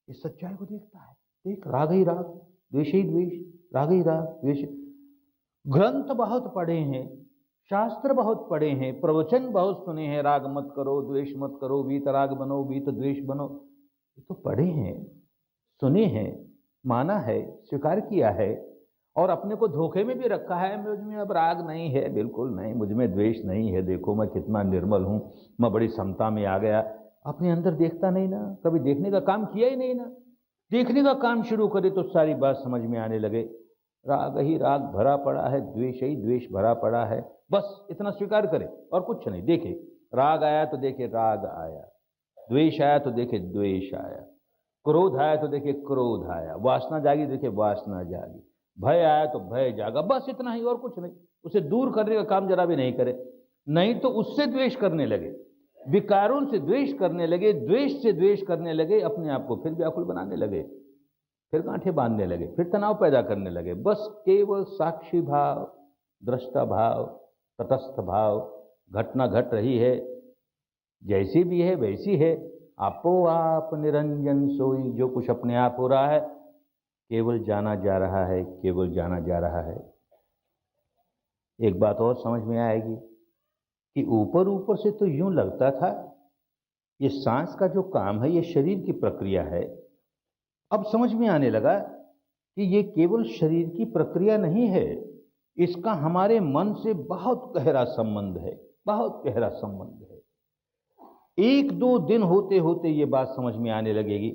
इस सच्चाई को देखता है, देख राग ही राग, द्वेष ही द्वेष, राग ही राग, द्वेष। ग्रंथ बहुत पढ़े हैं, शास्त्र बहुत पढ़े हैं, प्रवचन बहुत सुने हैं, राग मत करो, द्वेष मत करो, वीत राग बनो, वीत द्वेष बनो। ये तो पढ़े हैं, सुने हैं, माना है, स्वीकार किया है, और अपने को धोखे में भी रखा है। मुझ में अब राग नहीं है, बिल्कुल नहीं, मुझ में द्वेष नहीं है, देखो मैं कितना निर्मल हूं, मैं बड़ी समता में आ गया। अपने अंदर देखता नहीं ना, कभी देखने का काम किया ही नहीं ना। देखने का काम शुरू करे तो सारी बात समझ में आने लगे। राग ही राग भरा पड़ा है, द्वेष ही द्वेष भरा पड़ा है, बस इतना स्वीकार करे और कुछ नहीं। देखे राग आया तो देखे राग आया, द्वेष आया तो देखे द्वेष आया, क्रोध आया तो देखे क्रोध आया, वासना जागी देखे वासना जागी, भय आया तो भय जागा, बस इतना ही और कुछ नहीं। उसे दूर करने का काम जरा भी नहीं करे, नहीं तो उससे द्वेष करने लगे, विकारों से द्वेष करने लगे, द्वेष से द्वेष करने लगे, अपने आप को फिर व्याकुल बनाने लगे, फिर गांठें बांधने लगे, फिर तनाव पैदा करने लगे। बस केवल साक्षी भाव, दृष्टा भाव, तटस्थ भाव, घटना घट रही है, जैसी भी है वैसी है, आपो आप निरंजन सोई। जो कुछ अपने आप हो रहा है केवल जाना जा रहा है, केवल जाना जा रहा है। एक बात और समझ में आएगी कि ऊपर ऊपर से तो यूं लगता था ये सांस का जो काम है ये शरीर की प्रक्रिया है। अब समझ में आने लगा कि ये केवल शरीर की प्रक्रिया नहीं है, इसका हमारे मन से बहुत गहरा संबंध है, बहुत गहरा संबंध है। एक दो दिन होते होते ये बात समझ में आने लगेगी,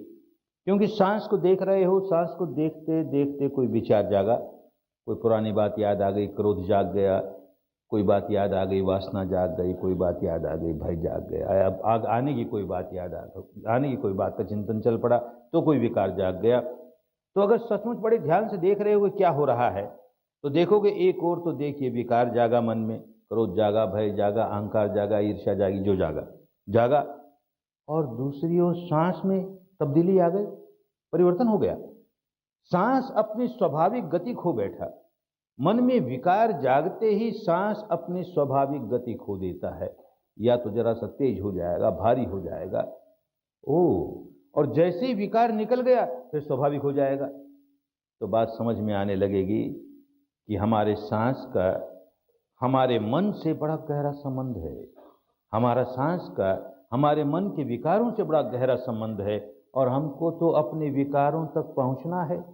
क्योंकि सांस को देख रहे हो, सांस को देखते देखते कोई विचार जागा, कोई पुरानी बात याद आ गई, क्रोध जाग गया, कोई बात याद आ गई, वासना जाग गई, कोई बात याद आ गई, भय जाग गया, अब आग आने की कोई बात याद आ गई, आने की कोई बात का चिंतन चल पड़ा तो कोई विकार जाग गया। तो अगर सचमुच बड़े ध्यान से देख रहे हो कि क्या हो रहा है, तो देखोगे एक और तो देखिए विकार जागा मन में, क्रोध जागा, भय जागा, अहंकार जागा, ईर्ष्या जागी, जो जागा जागा, और दूसरी ओर सांस में तब्दीली आ गई, परिवर्तन हो गया। सांस अपनी स्वाभाविक गति खो बैठा। मन में विकार जागते ही सांस अपनी स्वाभाविक गति खो देता है, या तो जरा सा तेज हो जाएगा, भारी हो जाएगा, ओ, और जैसे ही विकार निकल गया फिर स्वाभाविक हो जाएगा। तो बात समझ में आने लगेगी कि हमारे सांस का हमारे मन से बड़ा गहरा संबंध है, हमारा सांस का हमारे मन के विकारों से बड़ा गहरा संबंध है और हमको तो अपने विकारों तक पहुंचना है,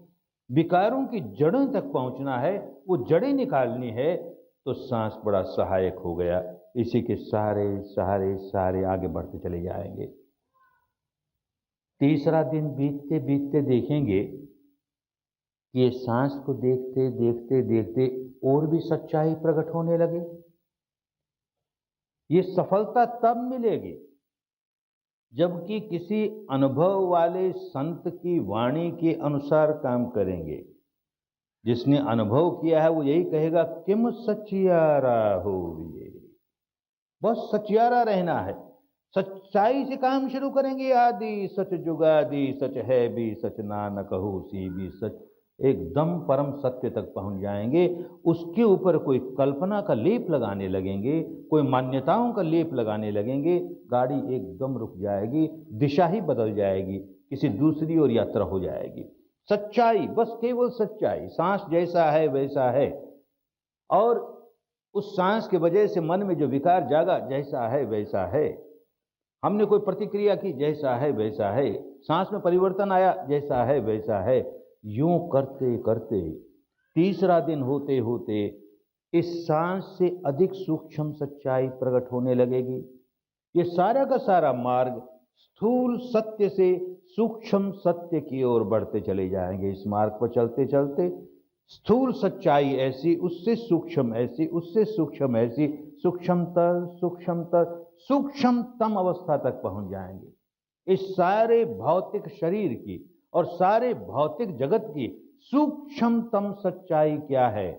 विकारों की जड़ों तक पहुंचना है, वो जड़ें निकालनी है। तो सांस बड़ा सहायक हो गया, इसी के सारे सहारे सारे आगे बढ़ते चले जाएंगे। तीसरा दिन बीतते बीतते देखेंगे कि ये सांस को देखते देखते देखते और भी सच्चाई प्रकट होने लगे। ये सफलता तब मिलेगी जबकि किसी अनुभव वाले संत की वाणी के अनुसार काम करेंगे। जिसने अनुभव किया है वो यही कहेगा, किम सचियारा हो, ये बस सचियारा रहना है, सच्चाई से काम शुरू करेंगे। आदि सच जुगादि सच है भी सच, नानक कहूँ सी भी सच। एकदम परम सत्य तक पहुंच जाएंगे। उसके ऊपर कोई कल्पना का लेप लगाने लगेंगे, कोई मान्यताओं का लेप लगाने लगेंगे, गाड़ी एकदम रुक जाएगी, दिशा ही बदल जाएगी, किसी दूसरी ओर यात्रा हो जाएगी। सच्चाई, बस केवल सच्चाई। सांस जैसा है वैसा है, और उस सांस की वजह से मन में जो विकार जागा, जैसा है वैसा है। हमने कोई प्रतिक्रिया की, जैसा है वैसा है। सांस में परिवर्तन आया, जैसा है वैसा है। यूं करते करते तीसरा दिन होते होते इस सांस से अधिक सूक्ष्म सच्चाई प्रकट होने लगेगी। ये सारा का सारा मार्ग स्थूल सत्य से सूक्ष्म सत्य की ओर बढ़ते चले जाएंगे। इस मार्ग पर चलते चलते स्थूल सच्चाई ऐसी, उससे सूक्ष्म ऐसी, उससे सूक्ष्म ऐसी, सूक्ष्मतर सूक्ष्मतर सूक्ष्मतम अवस्था तक पहुंच जाएंगे। इस सारे भौतिक शरीर की और सारे भौतिक जगत की सूक्ष्मतम सच्चाई क्या है,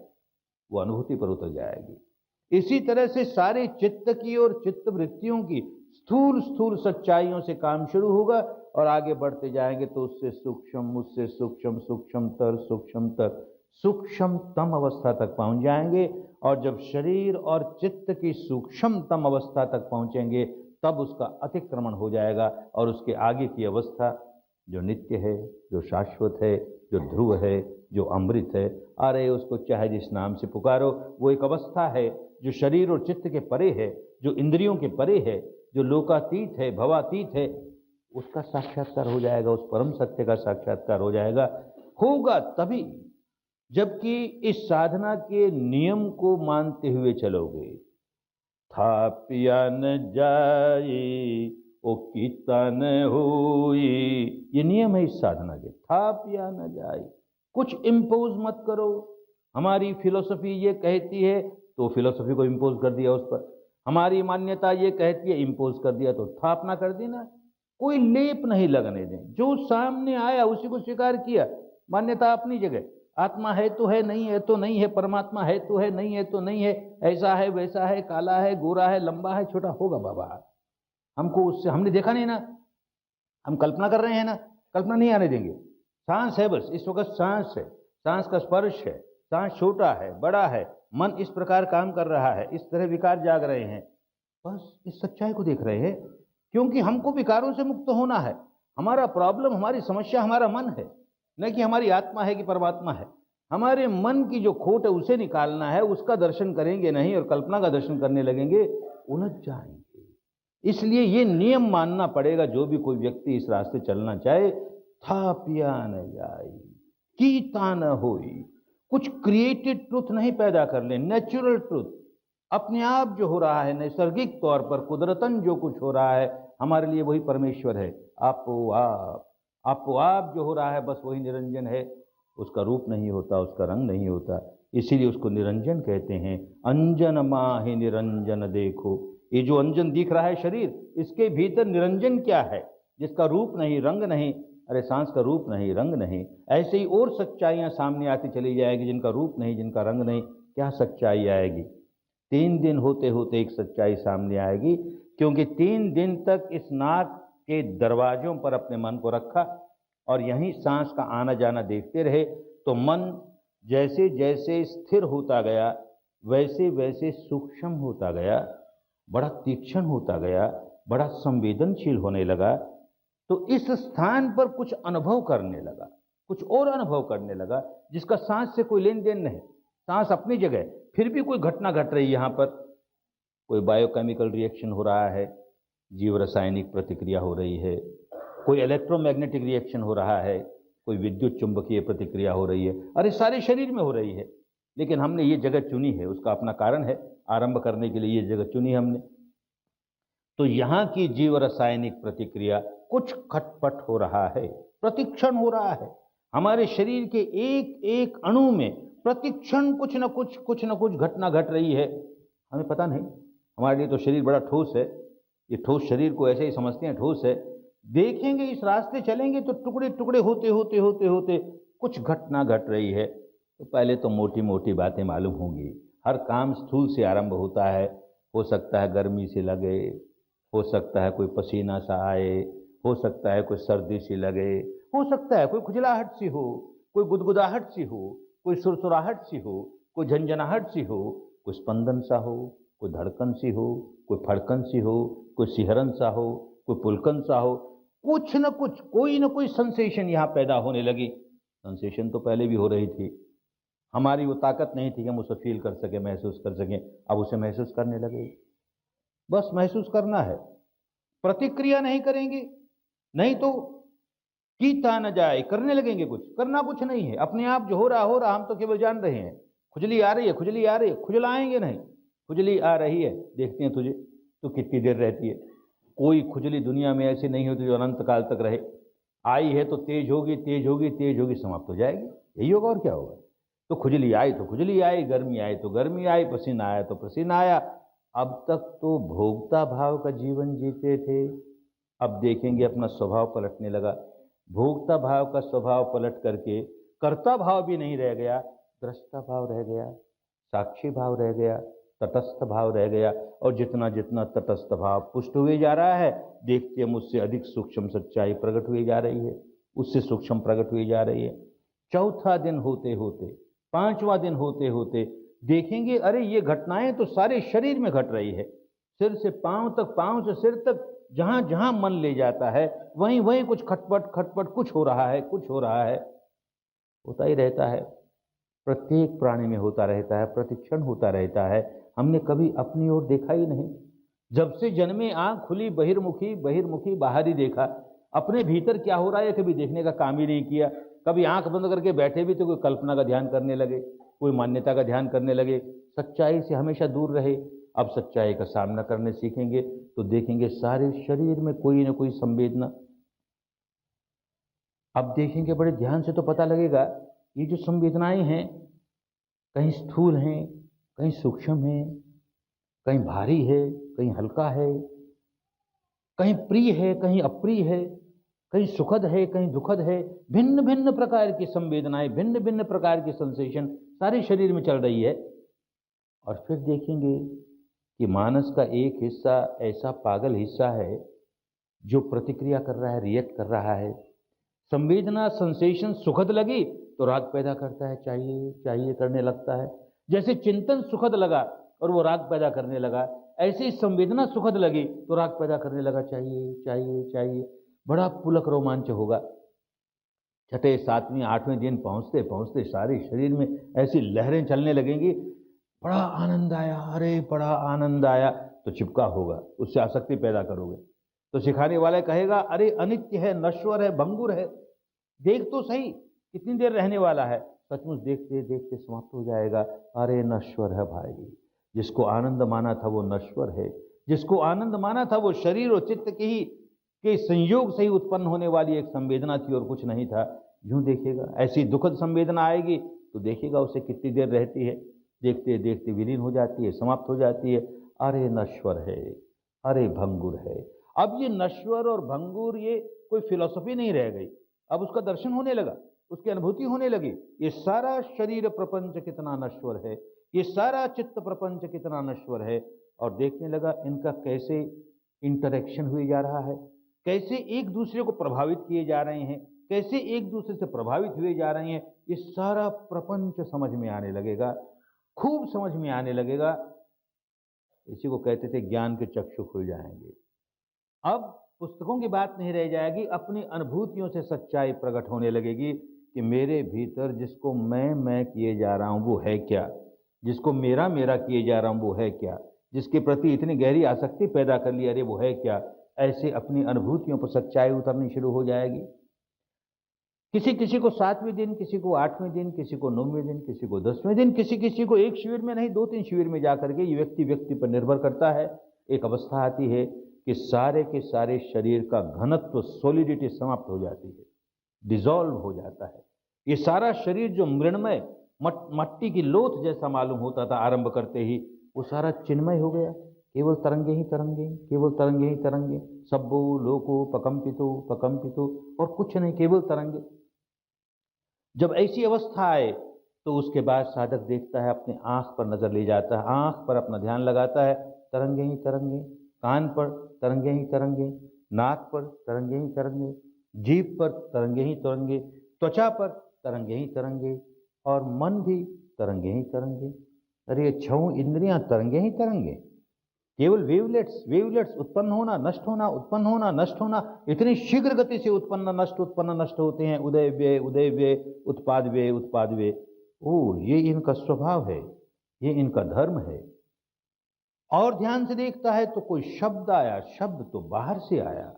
वो अनुभूति पर उतर जाएगी। इसी तरह से सारे चित्त की और चित्त वृत्तियों की स्थूल स्थूल सच्चाइयों से काम शुरू होगा और आगे बढ़ते जाएंगे तो उससे सूक्ष्म, उससे सूक्ष्म, सूक्ष्मतर सूक्ष्मतर सूक्ष्मतम अवस्था तक पहुंच जाएंगे। और जब शरीर और चित्त की सूक्ष्मतम अवस्था तक पहुंचेंगे तब उसका अतिक्रमण हो जाएगा और उसके आगे की अवस्था जो नित्य है, जो शाश्वत है, जो ध्रुव है, जो अमृत है, अरे उसको चाहे जिस नाम से पुकारो, वो एक अवस्था है जो शरीर और चित्त के परे है, जो इंद्रियों के परे है, जो लोकातीत है, भवातीत है। उसका साक्षात्कार हो जाएगा, उस परम सत्य का साक्षात्कार हो जाएगा। होगा तभी जबकि इस साधना के नियम को मानते हुए चलोगे। था पिया न जाए ओ कीता न होई, ये नियम है इस साधना के। था पिया न जाए, कुछ इम्पोज मत करो। हमारी फिलोसफी ये कहती है तो फिलोसफी को इम्पोज कर दिया उस पर, हमारी मान्यता ये कहती है, इम्पोज कर दिया तो स्थापना कर दी ना। कोई लेप नहीं लगने दें, जो सामने आया उसी को स्वीकार किया। मान्यता अपनी जगह, आत्मा है तो है, नहीं है तो नहीं है, परमात्मा है तो है, नहीं है तो नहीं है, ऐसा है वैसा है, काला है गोरा है, लंबा है छोटा, होगा बाबा। हमको उससे, हमने देखा नहीं ना, हम कल्पना कर रहे हैं ना, कल्पना नहीं आने देंगे। सांस है, बस इस वक्त सांस है, सांस का स्पर्श है, सांस छोटा है बड़ा है, मन इस प्रकार काम कर रहा है, इस तरह विकार जाग रहे हैं, बस इस सच्चाई को देख रहे हैं। क्योंकि हमको विकारों से मुक्त होना है। हमारा प्रॉब्लम, हमारी समस्या हमारा मन है, न कि हमारी आत्मा है कि परमात्मा है। हमारे मन की जो खोट है उसे निकालना है। उसका दर्शन करेंगे नहीं और कल्पना का दर्शन करने लगेंगे, उलझ जाएंगे। इसलिए ये नियम मानना पड़ेगा, जो भी कोई व्यक्ति इस रास्ते चलना चाहे। था पिया न जाए कीता न होई, कुछ क्रिएटेड ट्रुथ नहीं पैदा कर ले, नेचुरल ट्रुथ अपने आप जो हो रहा है, नैसर्गिक तौर पर कुदरतन जो कुछ हो रहा है, हमारे लिए वही परमेश्वर है। आपो आप जो हो रहा है, बस वही निरंजन है। उसका रूप नहीं होता, उसका रंग नहीं होता, इसीलिए उसको निरंजन कहते हैं। अंजन माहि निरंजन देखो, ये जो अंजन दिख रहा है शरीर, इसके भीतर निरंजन क्या है, जिसका रूप नहीं रंग नहीं। अरे सांस का रूप नहीं रंग नहीं, ऐसे ही और सच्चाइयां सामने आती चली जाएगी, जिनका रूप नहीं, जिनका रंग नहीं। क्या सच्चाई आएगी? 3 दिन होते होते एक सच्चाई सामने आएगी। क्योंकि 3 दिन तक इस नाक के दरवाजों पर अपने मन को रखा और यहीं सांस का आना जाना देखते रहे, तो मन जैसे जैसे स्थिर होता गया वैसे वैसे सूक्ष्म होता गया, बड़ा तीक्ष्ण होता गया, बड़ा संवेदनशील होने लगा। तो इस स्थान पर कुछ अनुभव करने लगा, कुछ और अनुभव करने लगा, जिसका सांस से कोई लेन देन नहीं। सांस अपनी जगह, फिर भी कोई घटना घट रही है यहाँ पर, कोई बायोकेमिकल रिएक्शन हो रहा है, जीव रासायनिक प्रतिक्रिया हो रही है, कोई इलेक्ट्रोमैग्नेटिक रिएक्शन हो रहा है, कोई विद्युत चुंबकीय प्रतिक्रिया हो रही है। अरे सारे शरीर में हो रही है, लेकिन हमने ये जगह चुनी है, उसका अपना कारण है, आरंभ करने के लिए ये जगह चुनी है हमने। तो यहाँ की जीव रासायनिक प्रतिक्रिया, कुछ खटपट हो रहा है, प्रतिक्षण हो रहा है। हमारे शरीर के एक एक अणु में प्रतिक्षण कुछ न कुछ घटना घट रही है, हमें पता नहीं। हमारे लिए तो शरीर बड़ा ठोस है, ये ठोस शरीर को ऐसे ही समझते हैं, ठोस है। देखेंगे, इस रास्ते चलेंगे तो टुकड़े टुकड़े होते होते होते होते कुछ घटना घट रही है। तो पहले तो मोटी मोटी बातें मालूम होंगी। हर काम स्थूल से आरंभ होता है। हो सकता है गर्मी से लगे, हो सकता है कोई पसीना सा आए, हो सकता है कोई सर्दी सी लगे, हो सकता है कोई खुजलाहट सी हो, कोई गुदगुदाहट सी हो, कोई सुरसुराहट सी हो, कोई झंझनाहट सी हो, कोई स्पंदन सा हो, कोई धड़कन सी हो, कोई फड़कन सी हो, कोई सिहरन सा हो, कोई पुलकन सा हो। कुछ न कुछ, कोई न कोई सेंसेशन यहाँ पैदा होने लगी। सेंसेशन तो पहले भी हो रही थी, हमारी वो ताकत नहीं थी कि हम उसे फील कर सके, महसूस कर सकें। अब उसे महसूस करने लगे। बस महसूस करना है, प्रतिक्रिया नहीं करेंगे, नहीं तो कीता न जाए, करने लगेंगे। कुछ करना कुछ नहीं है, अपने आप जो हो रहा हम तो केवल जान रहे हैं। खुजली आ रही है, खुजली आ रही है, खुजलाएंगे नहीं। खुजली आ रही है, देखते हैं तुझे तो कितनी देर रहती है। कोई खुजली दुनिया में ऐसी नहीं होती जो अनंत काल तक रहे। आई है तो तेज होगी, तेज होगी, तेज होगी, समाप्त हो जाएगी, यही होगा और क्या होगा। तो खुजली आई तो खुजली आई, गर्मी आई तो गर्मी आई, पसीना आया तो पसीना आया। अब तक तो भोक्ता भाव का जीवन जीते थे, अब देखेंगे अपना स्वभाव पलटने लगा। भोक्ता भाव का स्वभाव पलट करके कर्ता भाव भी नहीं रह गया, दृष्टा भाव रह गया, साक्षी भाव रह गया, तटस्थ भाव रह गया। और जितना जितना तटस्थ भाव पुष्ट हुए जा रहा है, देखते हम उससे अधिक सूक्ष्म सच्चाई प्रकट हुई जा रही है, उससे सूक्ष्म प्रकट हुई जा रही है। चौथा दिन होते होते, पांचवा दिन होते होते देखेंगे, अरे ये घटनाएं तो सारे शरीर में घट रही है, सिर से पांव तक, पांव से सिर तक, जहां जहां मन ले जाता है वहीं वहीं कुछ खटपट खटपट कुछ हो रहा है, कुछ हो रहा है, होता ही रहता है। प्रत्येक प्राणी में होता रहता है, प्रतिक्षण होता रहता है। हमने कभी अपनी ओर देखा ही नहीं। जब से जन्मे आंख खुली बहिर्मुखी, बहिर्मुखी बाहर ही देखा। अपने भीतर क्या हो रहा है कभी देखने का काम ही नहीं किया। कभी आंख बंद करके बैठे भी तो कोई कल्पना का ध्यान करने लगे, कोई मान्यता का ध्यान करने लगे, सच्चाई से हमेशा दूर रहे। अब सच्चाई का सामना करने सीखेंगे तो देखेंगे सारे शरीर में कोई ना कोई संवेदना। अब देखेंगे बड़े ध्यान से तो पता लगेगा, ये जो संवेदनाएं हैं कहीं स्थूल हैं, कहीं सूक्ष्म हैं, कहीं भारी है, कहीं हल्का है, कहीं प्रिय है, कहीं अप्रिय है, कहीं सुखद है, कहीं दुखद है। भिन्न भिन्न प्रकार की संवेदनाएं, भिन्न भिन्न प्रकार की सेंसेशन सारे शरीर में चल रही है। और फिर देखेंगे कि मानस का एक हिस्सा ऐसा पागल हिस्सा है जो प्रतिक्रिया कर रहा है, रिएक्ट कर रहा है। संवेदना, सेंसेशन सुखद लगी तो राग पैदा करता है, चाहिए चाहिए करने लगता है। जैसे चिंतन सुखद लगा और वो राग पैदा करने लगा, ऐसे ही संवेदना सुखद लगी तो राग पैदा करने लगा, चाहिए चाहिए चाहिए। बड़ा पुलक रोमांच होगा। छठे, सातवें, आठवें दिन पहुंचते पहुंचते सारे शरीर में ऐसी लहरें चलने लगेंगी। बड़ा आनंद आया, अरे बड़ा आनंद आया, तो चिपका होगा, उससे आसक्ति पैदा करोगे। तो सिखाने वाला कहेगा, अरे अनित्य है, नश्वर है, भंगुर है, देख तो सही कितनी देर रहने वाला है। सचमुच देखते देखते समाप्त हो जाएगा। अरे नश्वर है भाई, जिसको आनंद माना था वो नश्वर है। जिसको आनंद माना था वो शरीर और चित्त के संयोग से ही उत्पन्न होने वाली एक संवेदना थी और कुछ नहीं था। यूं देखेगा, ऐसी दुखद संवेदना आएगी तो देखेगा उसे कितनी देर रहती है, देखते देखते विलीन हो जाती है, समाप्त हो जाती है। अरे नश्वर है, अरे भंगुर है। अब ये नश्वर और भंगुर ये कोई फिलॉसफी नहीं रह गई, अब उसका दर्शन होने लगा, उसकी अनुभूति होने लगी। ये सारा शरीर प्रपंच कितना नश्वर है, ये सारा चित्त प्रपंच कितना नश्वर है। और देखने लगा इनका कैसे इंटरेक्शन हुए जा रहा है, कैसे एक दूसरे को प्रभावित किए जा रहे हैं, कैसे एक दूसरे से प्रभावित हुए जा रहे हैं। ये सारा प्रपंच समझ में आने लगेगा, खूब समझ में आने लगेगा। इसी को कहते थे ज्ञान के चक्षु खुल जाएंगे। अब पुस्तकों की बात नहीं रह जाएगी, अपनी अनुभूतियों से सच्चाई प्रकट होने लगेगी कि मेरे भीतर जिसको मैं किए जा रहा हूं वो है क्या, जिसको मेरा मेरा किए जा रहा हूं वो है क्या, जिसके प्रति इतनी गहरी आसक्ति पैदा कर ली, अरे वो है क्या। ऐसे अपनी अनुभूतियों पर सच्चाई उतरनी शुरू हो जाएगी। किसी किसी को 7वें दिन, किसी को 8वें दिन, किसी को 9वें दिन, किसी को 10वें दिन, किसी किसी को एक शिविर में नहीं 2-3 शिविर में जाकर के, ये व्यक्ति व्यक्ति पर निर्भर करता है। एक अवस्था आती है कि सारे के सारे शरीर का घनत्व, सॉलिडिटी समाप्त हो जाती है, डिसॉल्व हो जाता है। ये सारा शरीर जो मृण्मय मट्टी की लोथ जैसा मालूम होता था आरंभ करते ही, वो सारा चिन्मय हो गया। केवल तरंगे ही तरंगे, केवल तरंगे ही तरंगे, सब्बो लोको पकंपितो पकंपितो, और कुछ नहीं, केवल तरंगे। जब ऐसी अवस्था आए तो उसके बाद साधक देखता है, अपने आंख पर नजर ले जाता है, आंख पर अपना ध्यान लगाता है, तरंगे ही तरंगे, कान पर तरंगे ही तरंगे, नाक पर तरंगे ही तरंगे, जीभ पर तरंगे ही तरंगे, त्वचा पर तरंगे ही तरंगे, और मन भी तरंगे ही तरंगे। अरे ये 6 इंद्रियां तरंगे ही तरंगे, केवल वेवलेट्स, वेवलेट्स, उत्पन्न होना नष्ट होना, उत्पन्न होना नष्ट होना, इतनी शीघ्र गति से उत्पन्न नष्ट होते हैं। उदय व्यय, उदय व्यय, उत्पाद व्यय, उत्पाद व्यय। ओ, ये इनका स्वभाव है, ये इनका धर्म है। और ध्यान से देखता है तो कोई शब्द आया, शब्द तो बाहर से आया,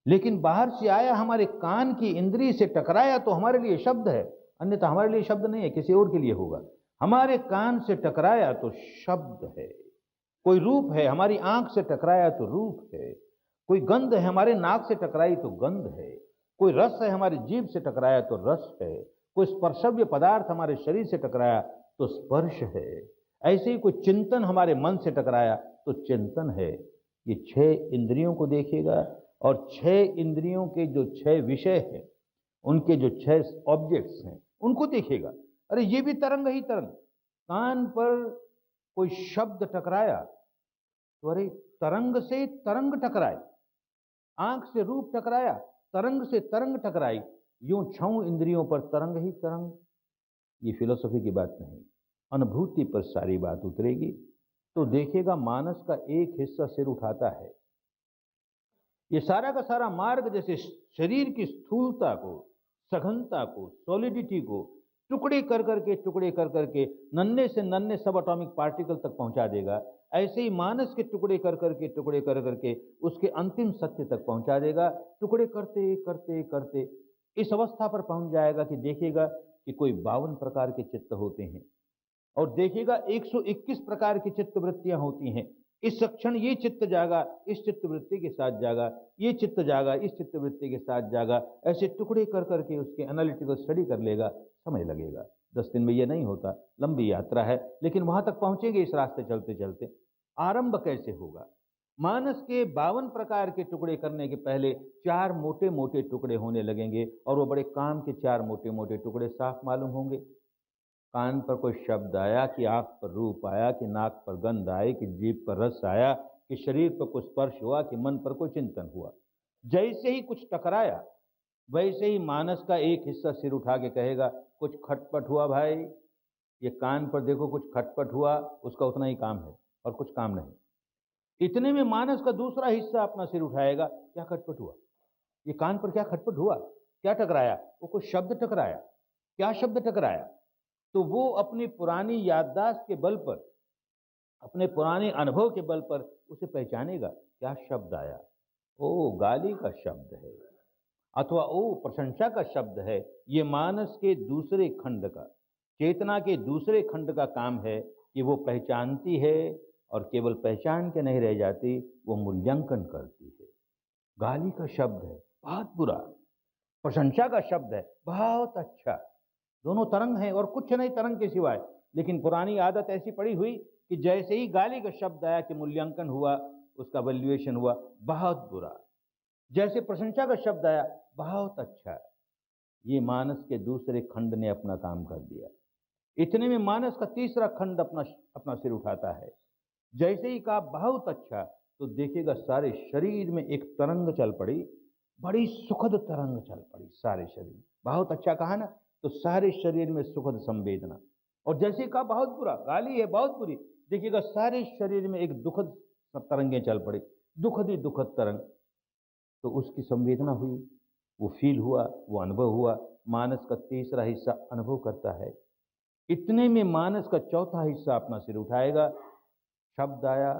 लेकिन बाहर से आया हमारे कान की इंद्री से टकराया तो हमारे लिए शब्द है, अन्यथा हमारे लिए शब्द नहीं है, किसी और के लिए होगा। हमारे कान से टकराया तो शब्द है। कोई रूप है, हमारी आंख से टकराया तो रूप है। कोई गंध है, हमारे नाक से टकराई तो गंध है। कोई रस है, हमारी जीभ से टकराया तो रस है। कोई स्पर्शव्य पदार्थ हमारे शरीर से टकराया तो स्पर्श है। ऐसे ही कोई चिंतन हमारे मन से टकराया तो चिंतन है। ये 6 इंद्रियों को देखेगा, और 6 इंद्रियों के जो 6 विषय हैं, उनके जो 6 ऑब्जेक्ट्स हैं, उनको देखेगा। अरे ये भी तरंग ही तरंग। कान पर कोई शब्द टकराया तो अरे तरंग से तरंग टकराई, आंख से रूप टकराया, तरंग से तरंग टकराई, यूं 6 इंद्रियों पर तरंग ही तरंग। ये फिलोसफी की बात नहीं, अनुभूति पर सारी बात उतरेगी। तो देखेगा मानस का एक हिस्सा सिर उठाता है। ये सारा का सारा मार्ग जैसे शरीर की स्थूलता को, सघनता को, सॉलिडिटी को टुकड़े कर करके नन्हे से नन्हे सब एटॉमिक पार्टिकल तक पहुंचा देगा। ऐसे ही मानस के टुकड़े कर करके उसके अंतिम सत्य तक पहुंचा देगा। टुकड़े करते करते करते इस अवस्था पर पहुंच जाएगा कि देखेगा कि कोई 52 प्रकार के चित्त होते हैं, और देखेगा 121 प्रकार की चित्त वृत्तियां होती हैं। इस क्षण ये चित्त जागा, इस चित्त वृत्ति के साथ जागा, ये चित्त जागा, इस चित्त वृत्ति के साथ जागा। ऐसे टुकड़े कर करके उसके एनालिटिकल स्टडी कर लेगा, समय लगेगा। 10 दिन में ये नहीं होता, लंबी यात्रा है, लेकिन वहां तक पहुंचेंगे इस रास्ते चलते चलते। आरंभ कैसे होगा? मानस के 52 प्रकार के टुकड़े करने के पहले 4 मोटे मोटे टुकड़े होने लगेंगे, और वो बड़े काम के 4 मोटे मोटे टुकड़े साफ मालूम होंगे। कान पर कोई शब्द आया, कि आंख पर रूप आया, कि नाक पर गंध आई, कि जीभ पर रस आया, कि शरीर पर कुछ स्पर्श हुआ, कि मन पर कोई चिंतन हुआ। जैसे ही कुछ टकराया, वैसे ही मानस का एक हिस्सा सिर उठा के कहेगा, कुछ खटपट हुआ भाई। ये कान पर देखो, कुछ खटपट हुआ, उसका उतना ही काम है और कुछ काम नहीं। इतने में मानस का दूसरा हिस्सा अपना सिर उठाएगा, क्या खटपट हुआ? ये कान पर क्या खटपट हुआ? क्या टकराया? वो कुछ शब्द टकराया। क्या शब्द टकराया? तो वो अपनी पुरानी याददाश्त के बल पर, अपने पुराने अनुभव के बल पर उसे पहचानेगा। क्या शब्द आया? ओ, गाली का शब्द है, अथवा ओ, प्रशंसा का शब्द है। ये मानस के दूसरे खंड का, चेतना के दूसरे खंड का काम है कि वो पहचानती है, और केवल पहचान के नहीं रह जाती, वो मूल्यांकन करती है। गाली का शब्द है, बहुत बुरा। प्रशंसा का शब्द है, बहुत अच्छा। दोनों तरंग हैं और कुछ नहीं तरंग के सिवाय। लेकिन पुरानी आदत ऐसी पड़ी हुई कि जैसे ही गाली का शब्द आया कि मूल्यांकन हुआ, उसका वैल्यूएशन हुआ, बहुत बुरा। जैसे प्रशंसा का शब्द आया, बहुत अच्छा। ये मानस के दूसरे खंड ने अपना काम कर दिया। इतने में मानस का तीसरा खंड अपना अपना सिर उठाता है। जैसे ही कहा बहुत अच्छा, तो देखेगा सारे शरीर में एक तरंग चल पड़ी, बड़ी सुखद तरंग चल पड़ी सारे शरीर। बहुत अच्छा कहा ना, तो सारे शरीर में सुखद संवेदना। और जैसे कहा बहुत बुरा, गाली है बहुत बुरी, देखिएगा सारे शरीर में एक दुखद तरंगे चल पड़ी, दुखद ही दुखद तरंग। तो उसकी संवेदना हुई, वो फील हुआ, वो अनुभव हुआ। मानस का तीसरा हिस्सा अनुभव करता है। इतने में मानस का चौथा हिस्सा अपना सिर उठाएगा। शब्द आया,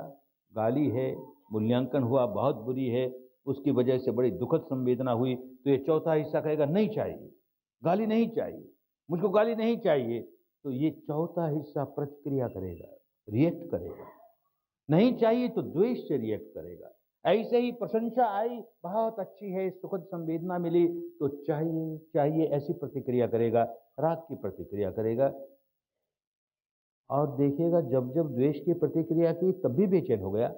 गाली है, मूल्यांकन हुआ, बहुत बुरी है, उसकी वजह से बड़ी दुखद संवेदना हुई, तो ये चौथा हिस्सा कहेगा नहीं चाहिए, गाली नहीं चाहिए, मुझको गाली नहीं चाहिए। तो ये चौथा हिस्सा प्रतिक्रिया करेगा, रिएक्ट करेगा। नहीं चाहिए तो द्वेष से रिएक्ट करेगा। ऐसे ही प्रशंसा आई, बहुत अच्छी है, सुखद संवेदना मिली, तो चाहिए चाहिए ऐसी प्रतिक्रिया करेगा, राग की प्रतिक्रिया करेगा। और देखिएगा जब जब द्वेष की प्रतिक्रिया की तब भी बेचैन हो गया,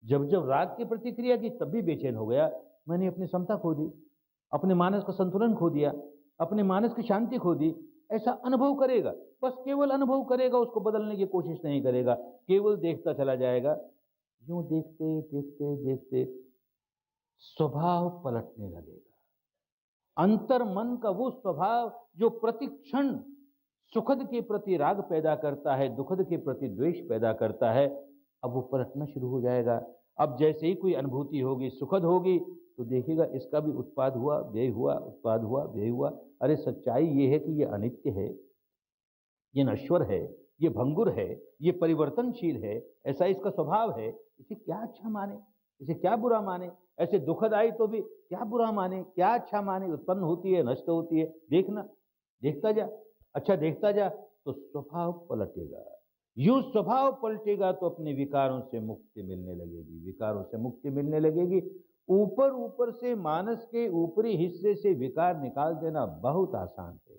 जब जब राग की प्रतिक्रिया की तब भी बेचैन हो गया। मैंने अपनी समता खो दी, अपने मानस का संतुलन खो दिया, अपने मानस की शांति खो दी, ऐसा अनुभव करेगा। बस केवल अनुभव करेगा, उसको बदलने की कोशिश नहीं करेगा, केवल देखता चला जाएगा। यूं देखते देखते देखते स्वभाव पलटने लगेगा। अंतर मन का वो स्वभाव जो प्रतिक्षण सुखद के प्रति राग पैदा करता है, दुखद के प्रति द्वेष पैदा करता है, अब वो पलटना शुरू हो जाएगा। अब जैसे ही कोई अनुभूति होगी, सुखद होगी, तो देखिएगा इसका भी उत्पाद हुआ, व्यय हुआ, उत्पाद हुआ, व्यय हुआ। अरे सच्चाई ये है कि ये अनित्य है, ये नश्वर है, ये भंगुर है, ये परिवर्तनशील है, ऐसा इसका स्वभाव है। इसे क्या अच्छा माने, इसे क्या बुरा माने? ऐसे दुखद आई तो भी क्या बुरा माने, क्या अच्छा माने? उत्पन्न होती है, नष्ट होती है, देखना, देखता जा, अच्छा देखता जा, तो स्वभाव पलटेगा। यूं स्वभाव पलटेगा तो अपने विकारों से मुक्ति मिलने लगेगी, विकारों से मुक्ति मिलने लगेगी। ऊपर ऊपर से मानस के ऊपरी हिस्से से विकार निकाल देना बहुत आसान है।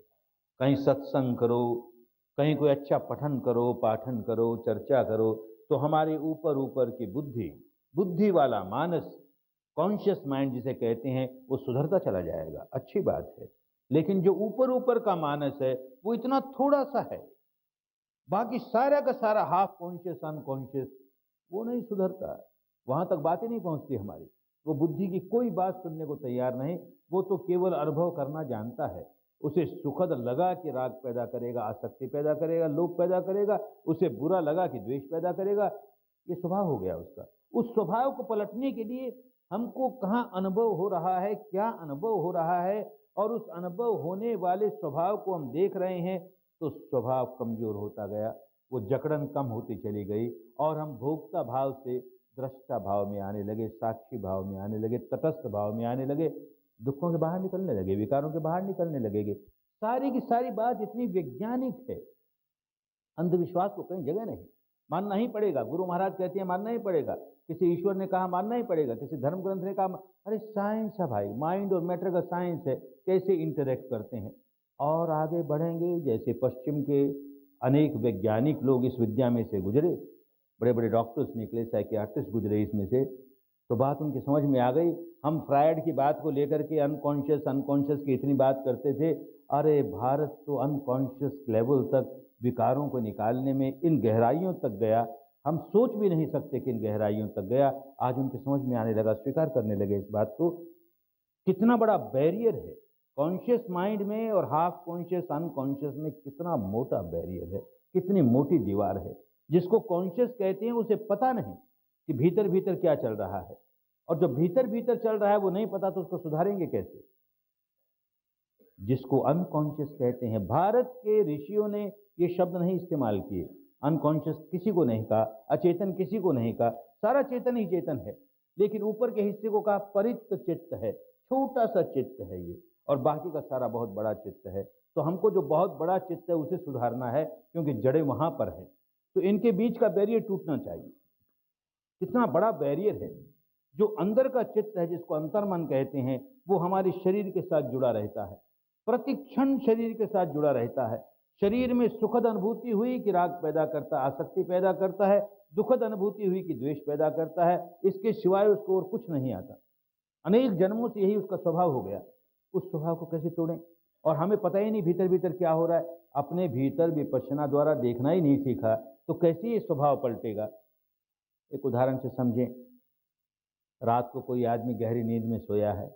कहीं सत्संग करो, कहीं कोई अच्छा पठन करो, पाठन करो, चर्चा करो, तो हमारे ऊपर ऊपर की बुद्धि, बुद्धि वाला मानस, कॉन्शियस माइंड जिसे कहते हैं, वो सुधरता चला जाएगा, अच्छी बात है। लेकिन जो ऊपर ऊपर का मानस है वो इतना थोड़ा सा है, बाकी सारा का सारा हाफ कॉन्शियस, अनकॉन्शियस, वो नहीं सुधरता, वहां तक बात ही नहीं पहुंचती हमारी। वो बुद्धि की कोई बात सुनने को तैयार नहीं, वो तो केवल अनुभव करना जानता है। उसे सुखद लगा कि राग पैदा करेगा, आसक्ति पैदा करेगा, लोभ पैदा करेगा, उसे बुरा लगा कि द्वेष पैदा करेगा, ये स्वभाव हो गया उसका। उस स्वभाव को पलटने के लिए हमको कहाँ अनुभव हो रहा है, क्या अनुभव हो रहा है, और उस अनुभव होने वाले स्वभाव को हम देख रहे हैं, तो स्वभाव कमजोर होता गया, वो जकड़न कम होती चली गई, और हम भोक्ता भाव से दृष्टा भाव में आने लगे, साक्षी भाव में आने लगे, तटस्थ भाव में आने लगे, दुखों के बाहर निकलने लगे, विकारों के बाहर निकलने लगेंगे। सारी की सारी बात इतनी वैज्ञानिक है, अंधविश्वास को कहीं जगह नहीं, मानना ही पड़ेगा। गुरु महाराज कहते हैं मानना ही पड़ेगा, किसी ईश्वर ने कहा मानना ही पड़ेगा, किसी धर्म ग्रंथ ने कहा, अरे साइंस है भाई, माइंड और मैटर का साइंस है, कैसे इंटरेक्ट करते हैं। और आगे बढ़ेंगे, जैसे पश्चिम के अनेक वैज्ञानिक लोग इस विद्या में से गुजरे, बड़े बड़े डॉक्टर्स निकले, साइकियाट्रिस्ट गुजरे इसमें से, तो बात उनकी समझ में आ गई। हम फ्रायड की बात को लेकर के अनकॉन्शियस अनकॉन्शियस की इतनी बात करते थे, अरे भारत तो अनकॉन्शियस लेवल तक विकारों को निकालने में इन गहराइयों तक गया, हम सोच भी नहीं सकते कि इन गहराइयों तक गया। आज उनकी समझ में आने लगा, स्वीकार करने लगे इस बात को। कितना बड़ा बैरियर है कॉन्शियस माइंड में और हाफ कॉन्शियस अनकॉन्शियस में, कितना मोटा बैरियर है, कितनी मोटी दीवार है। जिसको कॉन्शियस कहते हैं उसे पता नहीं कि भीतर भीतर क्या चल रहा है, और जो भीतर भीतर चल रहा है वो नहीं पता, तो उसको सुधारेंगे कैसे? जिसको अनकॉन्शियस कहते हैं, भारत के ऋषियों ने ये शब्द नहीं इस्तेमाल किए, अनकॉन्शियस किसी को नहीं कहा, अचेतन किसी को नहीं कहा, सारा चेतन ही चेतन है, लेकिन ऊपर के हिस्से को कहा परित चित्त है, छोटा सा चित्त है ये, और बाकी का सारा बहुत बड़ा चित्त है। तो हमको जो बहुत बड़ा चित्त है उसे सुधारना है, क्योंकि जड़ें वहां पर है, तो इनके बीच का बैरियर टूटना चाहिए। कितना बड़ा बैरियर है। जो अंदर का चित्त है, जिसको अंतर्मन कहते हैं, वो हमारे शरीर के साथ जुड़ा रहता है, प्रतिक्षण शरीर के साथ जुड़ा रहता है। शरीर में सुखद अनुभूति हुई कि राग पैदा करता है, आसक्ति पैदा करता है, दुखद अनुभूति हुई कि द्वेष पैदा करता है, इसके सिवाय उसको और कुछ नहीं आता। अनेक जन्मों से यही उसका स्वभाव हो गया। उस स्वभाव को कैसे तोड़ें? और हमें पता ही नहीं भीतर भीतर क्या हो रहा है, अपने भीतर विपश्यना द्वारा देखना ही नहीं सीखा, तो कैसे ये स्वभाव पलटेगा? एक उदाहरण से समझें। रात को कोई आदमी गहरी नींद में सोया है,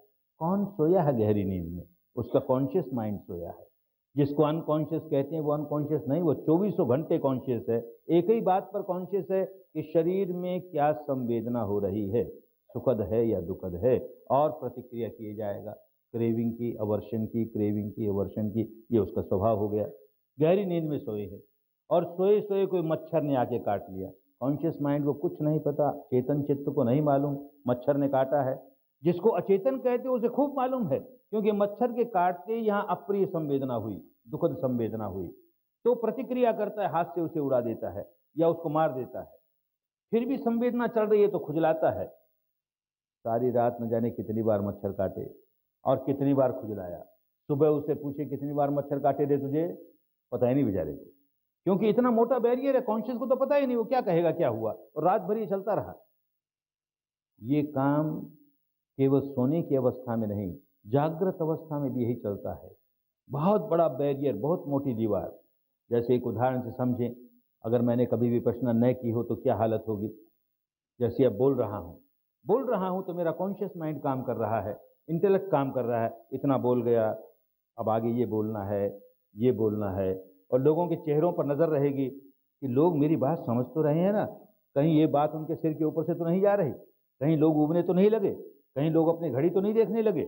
कौन सोया है गहरी नींद में? उसका कॉन्शियस माइंड सोया है। जिसको अनकॉन्शियस कहते हैं वो अनकॉन्शियस नहीं, वो 24 घंटे कॉन्शियस है। एक ही बात पर कॉन्शियस है कि शरीर में क्या संवेदना हो रही है, सुखद है या दुखद है, और प्रतिक्रिया किए जाएगा, क्रेविंग की, अवर्शन की, क्रेविंग की, अवर्शन की, ये उसका स्वभाव हो गया। गहरी नींद में सोए है, और सोए सोए कोई मच्छर ने आके काट लिया, कॉन्शियस माइंड को कुछ नहीं पता, चेतन चित्त को नहीं मालूम मच्छर ने काटा है। जिसको अचेतन कहते हैं उसे खूब मालूम है, क्योंकि मच्छर के काटते यहाँ अप्रिय संवेदना हुई, दुखद संवेदना हुई, तो प्रतिक्रिया करता है, हाथ से उसे उड़ा देता है या उसको मार देता है। फिर भी संवेदना चल रही है तो खुजलाता है। सारी रात न जाने कितनी बार मच्छर काटे और कितनी बार खुजलाया। सुबह उससे पूछे कितनी बार मच्छर काटे रे तुझे, पता ही नहीं बेचारे को, क्योंकि इतना मोटा बैरियर है, कॉन्शियस को तो पता ही नहीं वो क्या कहेगा क्या हुआ, और रात भर ये चलता रहा। ये काम केवल सोने की अवस्था में नहीं, जागृत अवस्था में भी यही चलता है। बहुत बड़ा बैरियर, बहुत मोटी दीवार। जैसे एक उदाहरण से समझें, अगर मैंने कभी विपश्यना न की हो तो क्या हालत होगी। जैसे अब बोल रहा हूं तो मेरा कॉन्शियस माइंड काम कर रहा है, इंटेलेक्ट काम कर रहा है, इतना बोल गया, अब आगे ये बोलना है, ये बोलना है। और लोगों के चेहरों पर नजर रहेगी कि लोग मेरी बात समझ तो रहे हैं ना, कहीं ये बात उनके सिर के ऊपर से तो नहीं जा रही, कहीं लोग उबने तो नहीं लगे, कहीं लोग अपनी घड़ी तो नहीं देखने लगे,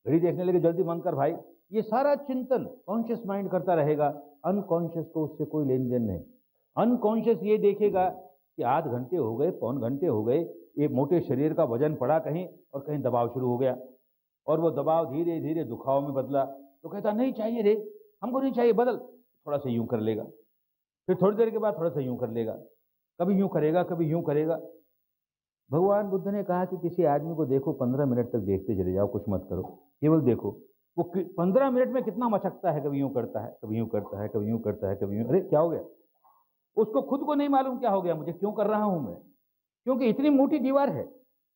घड़ी देखने लगे जल्दी बंद कर भाई। ये सारा चिंतन कॉन्शियस माइंड करता रहेगा, अनकॉन्शियस को उससे कोई लेन देन नहीं। अनकॉन्शियस ये देखेगा कि आध घंटे हो गए, पौन घंटे हो गए, ये मोटे शरीर का वजन पड़ा कहीं और कहीं दबाव शुरू हो गया, और वो दबाव धीरे धीरे दुखाव में बदला, तो कहता नहीं चाहिए रे, हमको नहीं चाहिए, बदल। थोड़ा सा यूं कर लेगा, फिर थोड़ी देर के बाद थोड़ा सा यूं कर लेगा, कभी यूं करेगा कभी यूं करेगा। भगवान बुद्ध ने कहा कि किसी आदमी को देखो, 15 मिनट तक देखते चले जाओ, कुछ मत करो, केवल देखो वो 15 मिनट में कितना मचकता है, कभी यूं करता है, कभी यूं करता है, कभी यूं करता है, कभी यूं, अरे क्या हो गया, उसको खुद को नहीं मालूम क्या हो गया मुझे, क्यों कर रहा हूं मैं, क्योंकि इतनी मोटी दीवार है।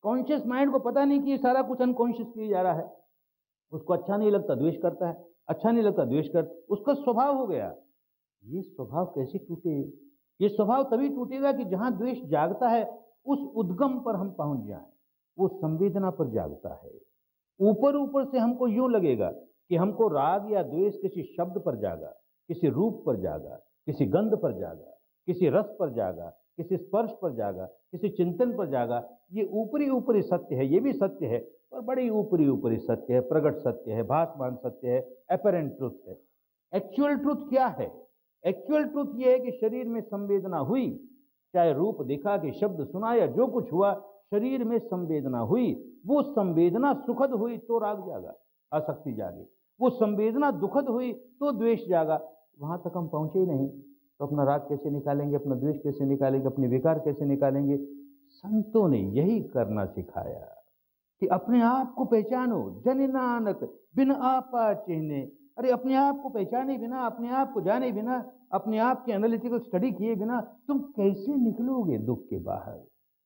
कॉन्शियस माइंड को पता नहीं कि ये सारा कुछ अनकॉन्शियस किया जा रहा है। उसको अच्छा नहीं लगता द्वेष करता है, अच्छा नहीं लगता द्वेष कर, उसका स्वभाव हो गया। ये स्वभाव कैसे टूटे? ये स्वभाव तभी टूटेगा कि जहां द्वेष जागता है उस उद्गम पर हम पहुंच जाएं, वो संवेदना पर जागता है। ऊपर ऊपर से हमको यूं लगेगा कि हमको राग या द्वेष किसी शब्द पर जागा, किसी रूप पर जागा, किसी गंध पर जागा, किसी रस पर जागा, किसी स्पर्श पर जागा, किसी चिंतन पर जागा। ये ऊपरी ऊपरी सत्य है, ये भी सत्य है, पर बड़ी ऊपरी ऊपरी सत्य है, प्रगट सत्य है, भासमान सत्य है, एपरेंट ट्रुथ है। एक्चुअल ट्रुथ क्या है? एक्चुअल ट्रुथ ये है कि शरीर में संवेदना हुई, चाहे रूप देखा कि शब्द सुना या जो कुछ हुआ, शरीर में संवेदना हुई, वो संवेदना सुखद हुई तो राग जागा, आसक्ति जागी। वो संवेदना दुखद हुई तो द्वेष जागा। वहां तक हम पहुंचे ही नहीं, तो अपना राग कैसे निकालेंगे, अपना द्वेष कैसे निकालेंगे, अपने विकार कैसे निकालेंगे? संतों ने यही करना सिखाया कि अपने आप को पहचानो, जन नानक बिन आपा चिन्हे। अरे अपने आप को पहचाने बिना, अपने आप को जाने बिना, अपने आप की एनालिटिकल स्टडी किए बिना तुम कैसे निकलोगे दुख के बाहर,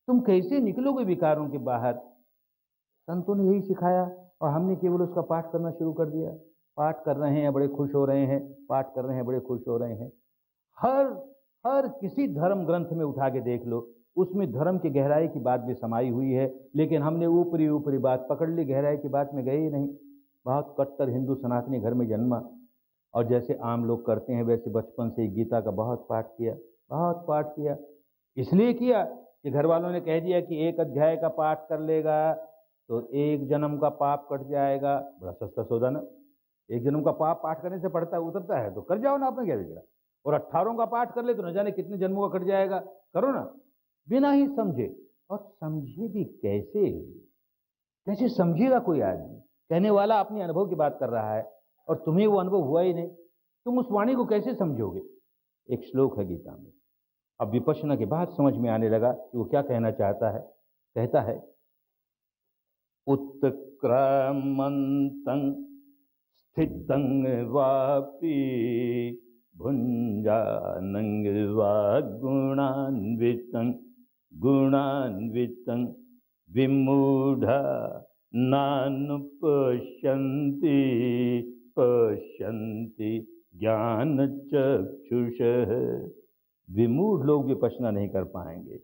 तुम कैसे निकलोगे विकारों के बाहर? संतों ने यही सिखाया और हमने केवल उसका पाठ करना शुरू कर दिया। पाठ कर रहे हैं, बड़े खुश हो रहे हैं, पाठ कर रहे हैं, बड़े खुश हो रहे हैं। हर हर किसी धर्म ग्रंथ में उठा के देख लो, उसमें धर्म की गहराई की बात भी समाई हुई है, लेकिन हमने ऊपरी ऊपरी बात पकड़ ली, गहराई की बात में गए ही नहीं। बहुत कट्टर हिंदू सनातनी घर में जन्मा, और जैसे आम लोग करते हैं वैसे बचपन से ही गीता का बहुत पाठ किया, बहुत पाठ किया। इसलिए किया कि घर वालों ने कह दिया कि एक अध्याय का पाठ कर लेगा तो एक जन्म का पाप कट जाएगा। बड़ा सस्ता सौदा ना, एक जन्म का पाप पाठ करने से पड़ता है, उतरता है, तो कर जाओ ना, आपने क्या बिगड़ा। और 18 का पाठ कर ले तो न जाने कितने जन्मों का कट जाएगा, करो ना। बिना ही समझे, और समझे भी कैसे? कैसे समझेगा कोई आदमी? कहने वाला अपने अनुभव की बात कर रहा है और तुम्हें वो अनुभव हुआ ही नहीं, तुम उस वाणी को कैसे समझोगे? एक श्लोक है गीता में, अब विपश्यना के बाद समझ में आने लगा कि वो क्या कहना चाहता है। कहता है, उत्क्रामन्तं स्थितं वापि भुञ्जानं वा गुणान्वितं विमूढ़ा नानुपश्यन्ति पश्यन्ति ज्ञान चक्षुषः। विमूढ़ लोग विपश्यना नहीं कर पाएंगे,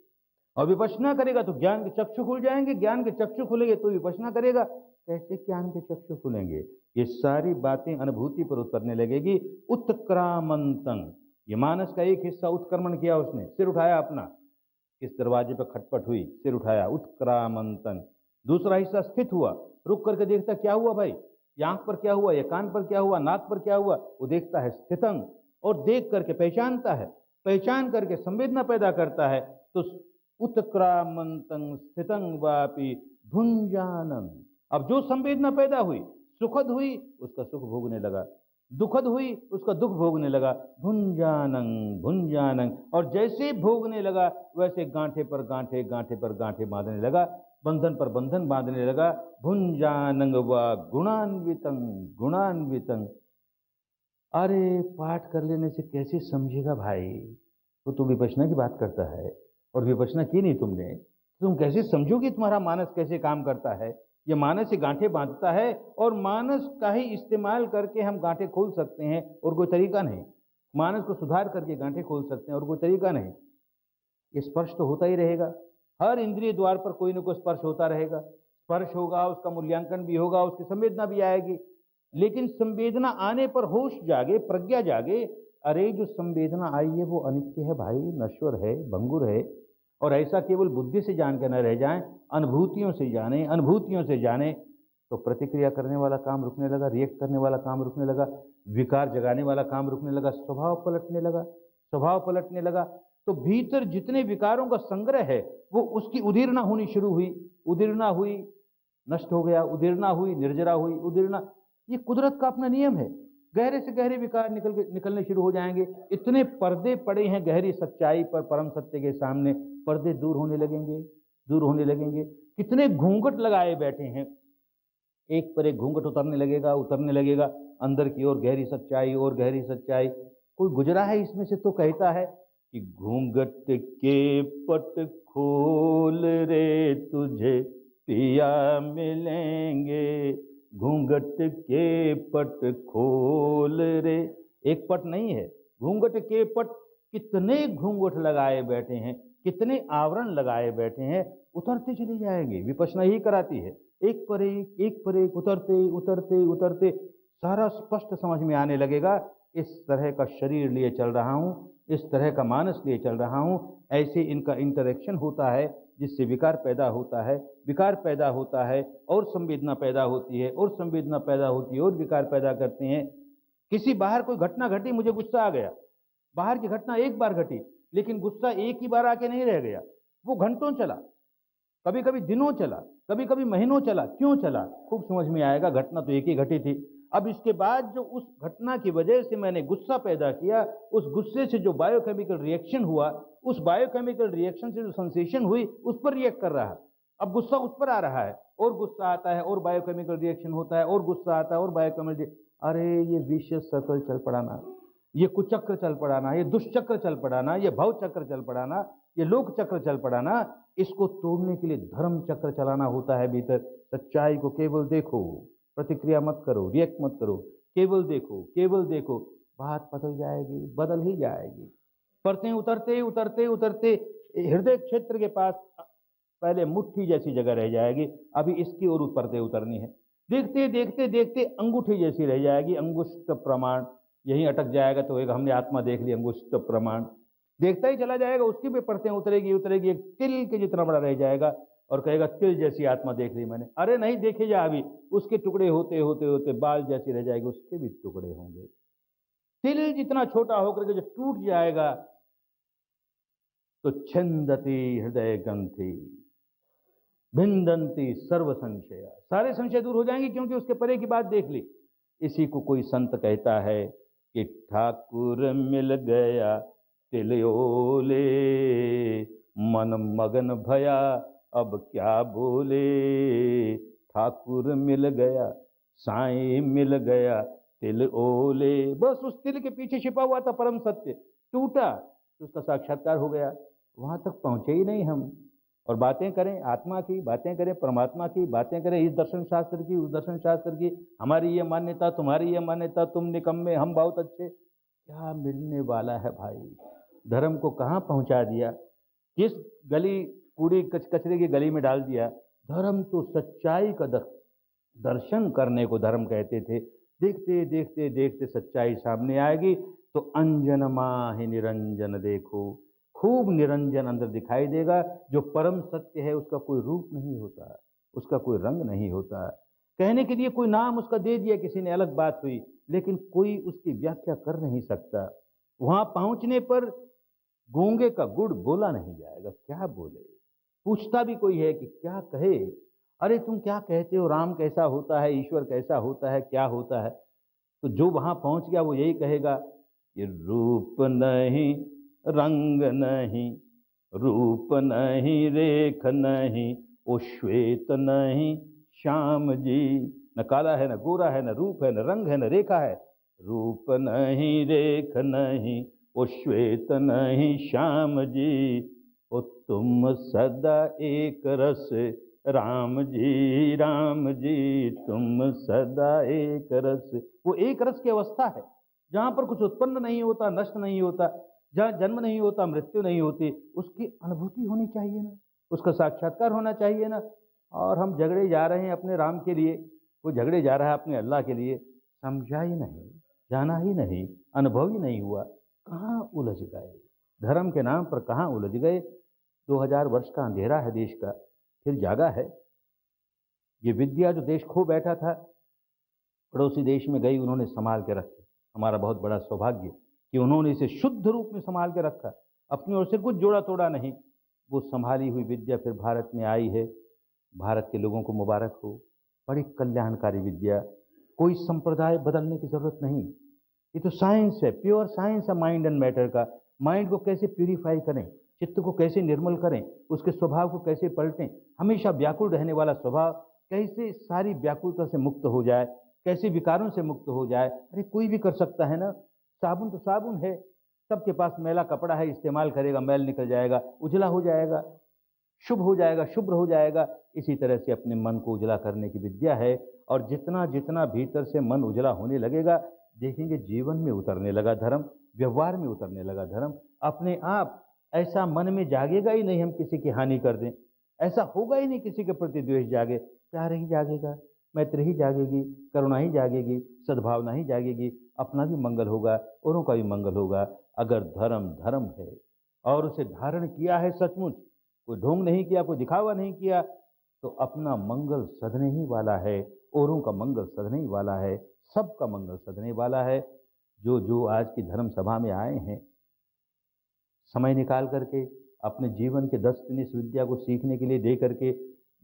और विपश्यना करेगा तो ज्ञान के चक्षु खुल जाएंगे, ज्ञान के चक्षु खुलेंगे तो विपश्यना करेगा। कैसे ज्ञान के चक्षु खुलेंगे? ये सारी बातें अनुभूति पर उतरने लगेगी। उत्क्रामंतं, ये मानस का एक हिस्सा उत्क्रमण किया, उसने सिर उठाया अपना, इस दरवाजे पर खटपट हुई, सिर उठाया, उत्क्रामंतं। दूसरा हिस्सा स्थित हुआ, रुक करके देखता क्या हुआ भाई, ये आंख पर क्या हुआ, ये कान पर क्या हुआ, नाक पर क्या हुआ, वो देखता है स्थितं, और देख करके पहचानता है पहचान करके संवेदना पैदा करता है, तो उत्क्रामंतं स्थितं वापि भुंजानं। अब जो संवेदना पैदा हुई, सुखद हुई उसका सुख भोगने लगा, दुखद हुई उसका दुख भोगने लगा, भुंजानं भुंजानं। और जैसे भोगने लगा वैसे गांठे पर गांठे, गांठे पर गांठे बांधने लगा, बंधन पर बंधन बांधने लगा। भुंजानं व गुणान्वितं गुणान्वितं। अरे पाठ कर लेने से कैसे समझेगा भाई, तो तू विपश्यना की बात करता है और विपश्यना की नहीं तुमने, तुम कैसे समझोगे तुम्हारा मानस कैसे काम करता है। ये मानस ही गांठे बांधता है, और मानस का ही इस्तेमाल करके हम गांठे खोल सकते हैं और कोई तरीका नहीं। मानस को सुधार करके गांठे खोल सकते हैं और कोई तरीका नहीं। ये स्पर्श तो होता ही रहेगा, हर इंद्रिय द्वार पर कोई ना कोई स्पर्श होता रहेगा। स्पर्श होगा, उसका मूल्यांकन भी होगा, उसकी संवेदना भी आएगी। लेकिन संवेदना आने पर होश जागे, प्रज्ञा जागे, अरे जो संवेदना आई है वो अनित्य है भाई, नश्वर है, भंगुर है। और ऐसा केवल बुद्धि से जान के न रह जाए, अनुभूतियों से जाने, अनुभूतियों से जाने, तो प्रतिक्रिया करने वाला काम रुकने लगा, रिएक्ट करने वाला काम रुकने लगा, विकार जगाने वाला काम रुकने लगा, स्वभाव पलटने लगा, स्वभाव पलटने लगा। तो भीतर जितने विकारों का संग्रह है वो उसकी उदीर्णा होनी शुरू हुई, उदीर्णा हुई, नष्ट हो गया, उदीर्णा हुई, निर्जरा हुई, उदीर्णा। ये कुदरत का अपना नियम है। गहरे से गहरे विकार निकलने शुरू हो जाएंगे। इतने पर्दे पड़े हैं गहरी सच्चाई पर, परम सत्य के सामने, पर्दे दूर होने लगेंगे, दूर होने लगेंगे। कितने घूंघट लगाए बैठे हैं, एक पर एक घूंघट उतरने लगेगा, उतरने लगेगा, अंदर की ओर गहरी सच्चाई और गहरी सच्चाई। कोई गुजरा है इसमें से तो कहता है कि घूंघट के पट खोल रे तुझे पिया मिलेंगे, घूंघट के पट खोल रे। एक पट नहीं है, घूंघट के पट कितने घूंघट लगाए बैठे हैं, कितने आवरण लगाए बैठे हैं, उतरते चले जाएंगे। विपश्यना ही कराती है, एक पर एक, एक पर एक, उतरते उतरते उतरते सारा स्पष्ट समझ में आने लगेगा। इस तरह का शरीर लिए चल रहा हूं, इस तरह का मानस लिए चल रहा हूं, ऐसे इनका इंटरेक्शन होता है जिससे विकार पैदा होता है, विकार पैदा होता है और संवेदना पैदा होती है, और संवेदना पैदा होती है और विकार पैदा करते हैं। किसी बाहर कोई घटना घटी, मुझे गुस्सा आ गया, बाहर की घटना एक बार घटी, लेकिन गुस्सा एक ही बार आके नहीं रह गया, वो घंटों चला, कभी कभी दिनों चला, कभी कभी महीनों चला। क्यों चला, खूब समझ में आएगा। घटना तो एक ही घटी थी। अब इसके बाद जो उस घटना की वजह से मैंने गुस्सा पैदा किया, उस गुस्से से जो बायोकेमिकल रिएक्शन हुआ, उस बायोकेमिकल रिएक्शन से जो सेंसेशन हुई, उस पर रिएक्ट कर रहा है। अब गुस्सा उस पर आ रहा है, और गुस्सा आता है और बायोकेमिकल रिएक्शन होता है, और गुस्सा आता है और बायोकेमिकल। अरे ये विशियस सर्कल चल पड़ाना, ये कुचक्र चल पड़ाना, ये दुष्चक्र चल पड़ाना, ये भव चक्र चल पड़ाना, ये लोक चक्र चल पड़ाना, इसको तोड़ने के लिए धर्म चक्र चलाना होता है भीतर। सच्चाई को केवल देखो, प्रतिक्रिया मत करो, रिएक्ट मत करो, केवल देखो, केवल देखो, बात बदल जाएगी, बदल ही जाएगी। परतें उतरते उतरते उतरते हृदय क्षेत्र के पास पहले मुट्ठी जैसी जगह रह जाएगी, अभी इसकी और परतें उतरनी है। देखते देखते देखते अंगूठी जैसी रह जाएगी, अंगुष्ठ प्रमाण, यहीं अटक जाएगा तो एक हमने आत्मा देख ली, अंगुष्ठ प्रमाण। देखता ही चला जाएगा, उसकी भी परतें उतरेगी उतरेगी, एक तिल के जितना बड़ा रह जाएगा, और कहेगा तिल जैसी आत्मा देख ली मैंने। अरे नहीं देखे जा, अभी उसके टुकड़े होते होते होते बाल जैसी रह जाएगी, उसके भी टुकड़े होंगे। तिल जितना छोटा होकर के जब टूट जाएगा तो छिंदती हृदय ग्रंथि भिंदंती सर्व संशय, सारे संशय दूर हो जाएंगे, क्योंकि उसके परे की बात देख ली। इसी को कोई संत कहता है कि ठाकुर मिल गया तिलयोले, मन मगन भया अब क्या बोले, ठाकुर मिल गया, साईं मिल गया तिल ओले। बस उस तिल के पीछे छिपा हुआ था परम सत्य, टूटा तो उसका साक्षात्कार हो गया। वहां तक पहुंचे ही नहीं हम, और बातें करें आत्मा की, बातें करें परमात्मा की, बातें करें इस दर्शन शास्त्र की, उस दर्शन शास्त्र की, हमारी ये मान्यता, तुम्हारी ये मान्यता, तुम निकम्मे हम बहुत अच्छे। क्या मिलने वाला है भाई, धर्म को कहाँ पहुंचा दिया, किस गली, कूड़ी कचरे की गली में डाल दिया। धर्म तो सच्चाई का दर्शन करने को धर्म कहते थे। देखते देखते देखते सच्चाई सामने आएगी तो अंजन माहि निरंजन देखो, खूब निरंजन अंदर दिखाई देगा। जो परम सत्य है उसका कोई रूप नहीं होता, उसका कोई रंग नहीं होता। कहने के लिए कोई नाम उसका दे दिया किसी ने, अलग बात हुई, लेकिन कोई उसकी व्याख्या कर नहीं सकता। वहां पहुंचने पर गूंगे का गुड़ बोला नहीं जाएगा, क्या बोले। पूछता भी कोई है कि क्या कहे, अरे तुम क्या कहते हो, राम कैसा होता है, ईश्वर कैसा होता है, क्या होता है। तो जो वहां पहुंच गया वो यही कहेगा कि रूप नहीं, रंग नहीं, रूप नहीं, रेख नहीं, ओ श्वेत नहीं श्याम जी। न काला है, न गोरा है, न रूप है, न रंग है, न रेखा है। रूप नहीं, रेख नहीं, ओ श्वेत नहीं श्याम जी। ओ तुम सदा एक रस राम जी, राम जी, तुम सदा एक रस। वो एक रस की अवस्था है जहां पर कुछ उत्पन्न नहीं होता, नष्ट नहीं होता, जहां जन्म नहीं होता, मृत्यु नहीं होती। उसकी अनुभूति होनी चाहिए ना, उसका साक्षात्कार होना चाहिए ना। और हम झगड़े जा रहे हैं अपने राम के लिए, वो झगड़े जा रहा है अपने अल्लाह के लिए। समझा ही नहीं, जाना ही नहीं, अनुभव ही नहीं हुआ, कहाँ उलझ गए, धर्म के नाम पर कहाँ उलझ गए। 2000 वर्ष का अंधेरा है देश का, फिर जागा है। ये विद्या जो देश खो बैठा था, पड़ोसी देश में गई, उन्होंने संभाल के रखी। हमारा बहुत बड़ा सौभाग्य कि उन्होंने इसे शुद्ध रूप में संभाल के रखा, अपनी ओर से कुछ जोड़ा तोड़ा नहीं। वो संभाली हुई विद्या फिर भारत में आई है। भारत के लोगों को मुबारक हो, बड़ी कल्याणकारी विद्या। कोई संप्रदाय बदलने की जरूरत नहीं। ये तो साइंस है, प्योर साइंस है माइंड एंड मैटर का। माइंड को कैसे प्यूरिफाई करें, चित्त को कैसे निर्मल करें, उसके स्वभाव को कैसे पलटें, हमेशा व्याकुल रहने वाला स्वभाव कैसे सारी व्याकुलता से मुक्त हो जाए, कैसे विकारों से मुक्त हो जाए। अरे कोई भी कर सकता है ना, साबुन तो साबुन है, सबके पास मैला कपड़ा है, इस्तेमाल करेगा, मैल निकल जाएगा, उजला हो जाएगा, शुभ हो जाएगा, शुभ्र हो जाएगा। इसी तरह से अपने मन को उजला करने की विद्या है। और जितना जितना भीतर से मन उजला होने लगेगा, देखेंगे जीवन में उतरने लगा धर्म, व्यवहार में उतरने लगा धर्म, अपने आप। ऐसा मन में जागेगा ही नहीं हम किसी की हानि कर दें, ऐसा होगा ही नहीं किसी के प्रति द्वेष जागे। प्यार ही जागेगा, मैत्री ही जागेगी, करुणा ही जागेगी, सद्भावना ही जागेगी। अपना भी मंगल होगा, औरों का भी मंगल होगा। अगर धर्म धर्म है और उसे धारण किया है सचमुच, कोई ढोंग नहीं किया, कोई दिखावा नहीं किया, तो अपना मंगल सधने ही वाला है, औरों का मंगल सधने ही वाला है, सबका मंगल सधने वाला है। जो जो आज की धर्म सभा में आए हैं, समय निकाल करके अपने जीवन के 10 दिन इस विद्या को सीखने के लिए दे करके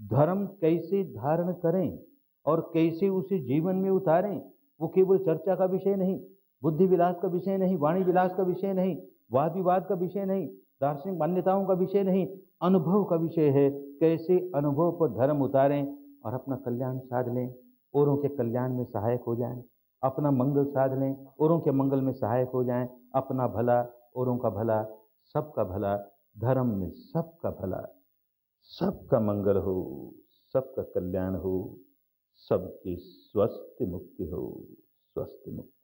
धर्म कैसे धारण करें और कैसे उसे जीवन में उतारें, वो केवल चर्चा का विषय नहीं, बुद्धि विलास का विषय नहीं, वाणी विलास का विषय नहीं, वाद विवाद का विषय नहीं, दार्शनिक मान्यताओं का विषय नहीं, अनुभव का विषय है। कैसे अनुभव पर धर्म उतारें और अपना कल्याण साध लें, औरों के कल्याण में सहायक हो जाएं, अपना मंगल साध लें, औरों के मंगल में सहायक हो जाएं, अपना भला, औरों का भला, सबका भला, धर्म में सबका भला, सबका मंगल हो, सबका कल्याण हो, सबकी स्वस्थ मुक्ति हो। स्वस्थ मुक्ति।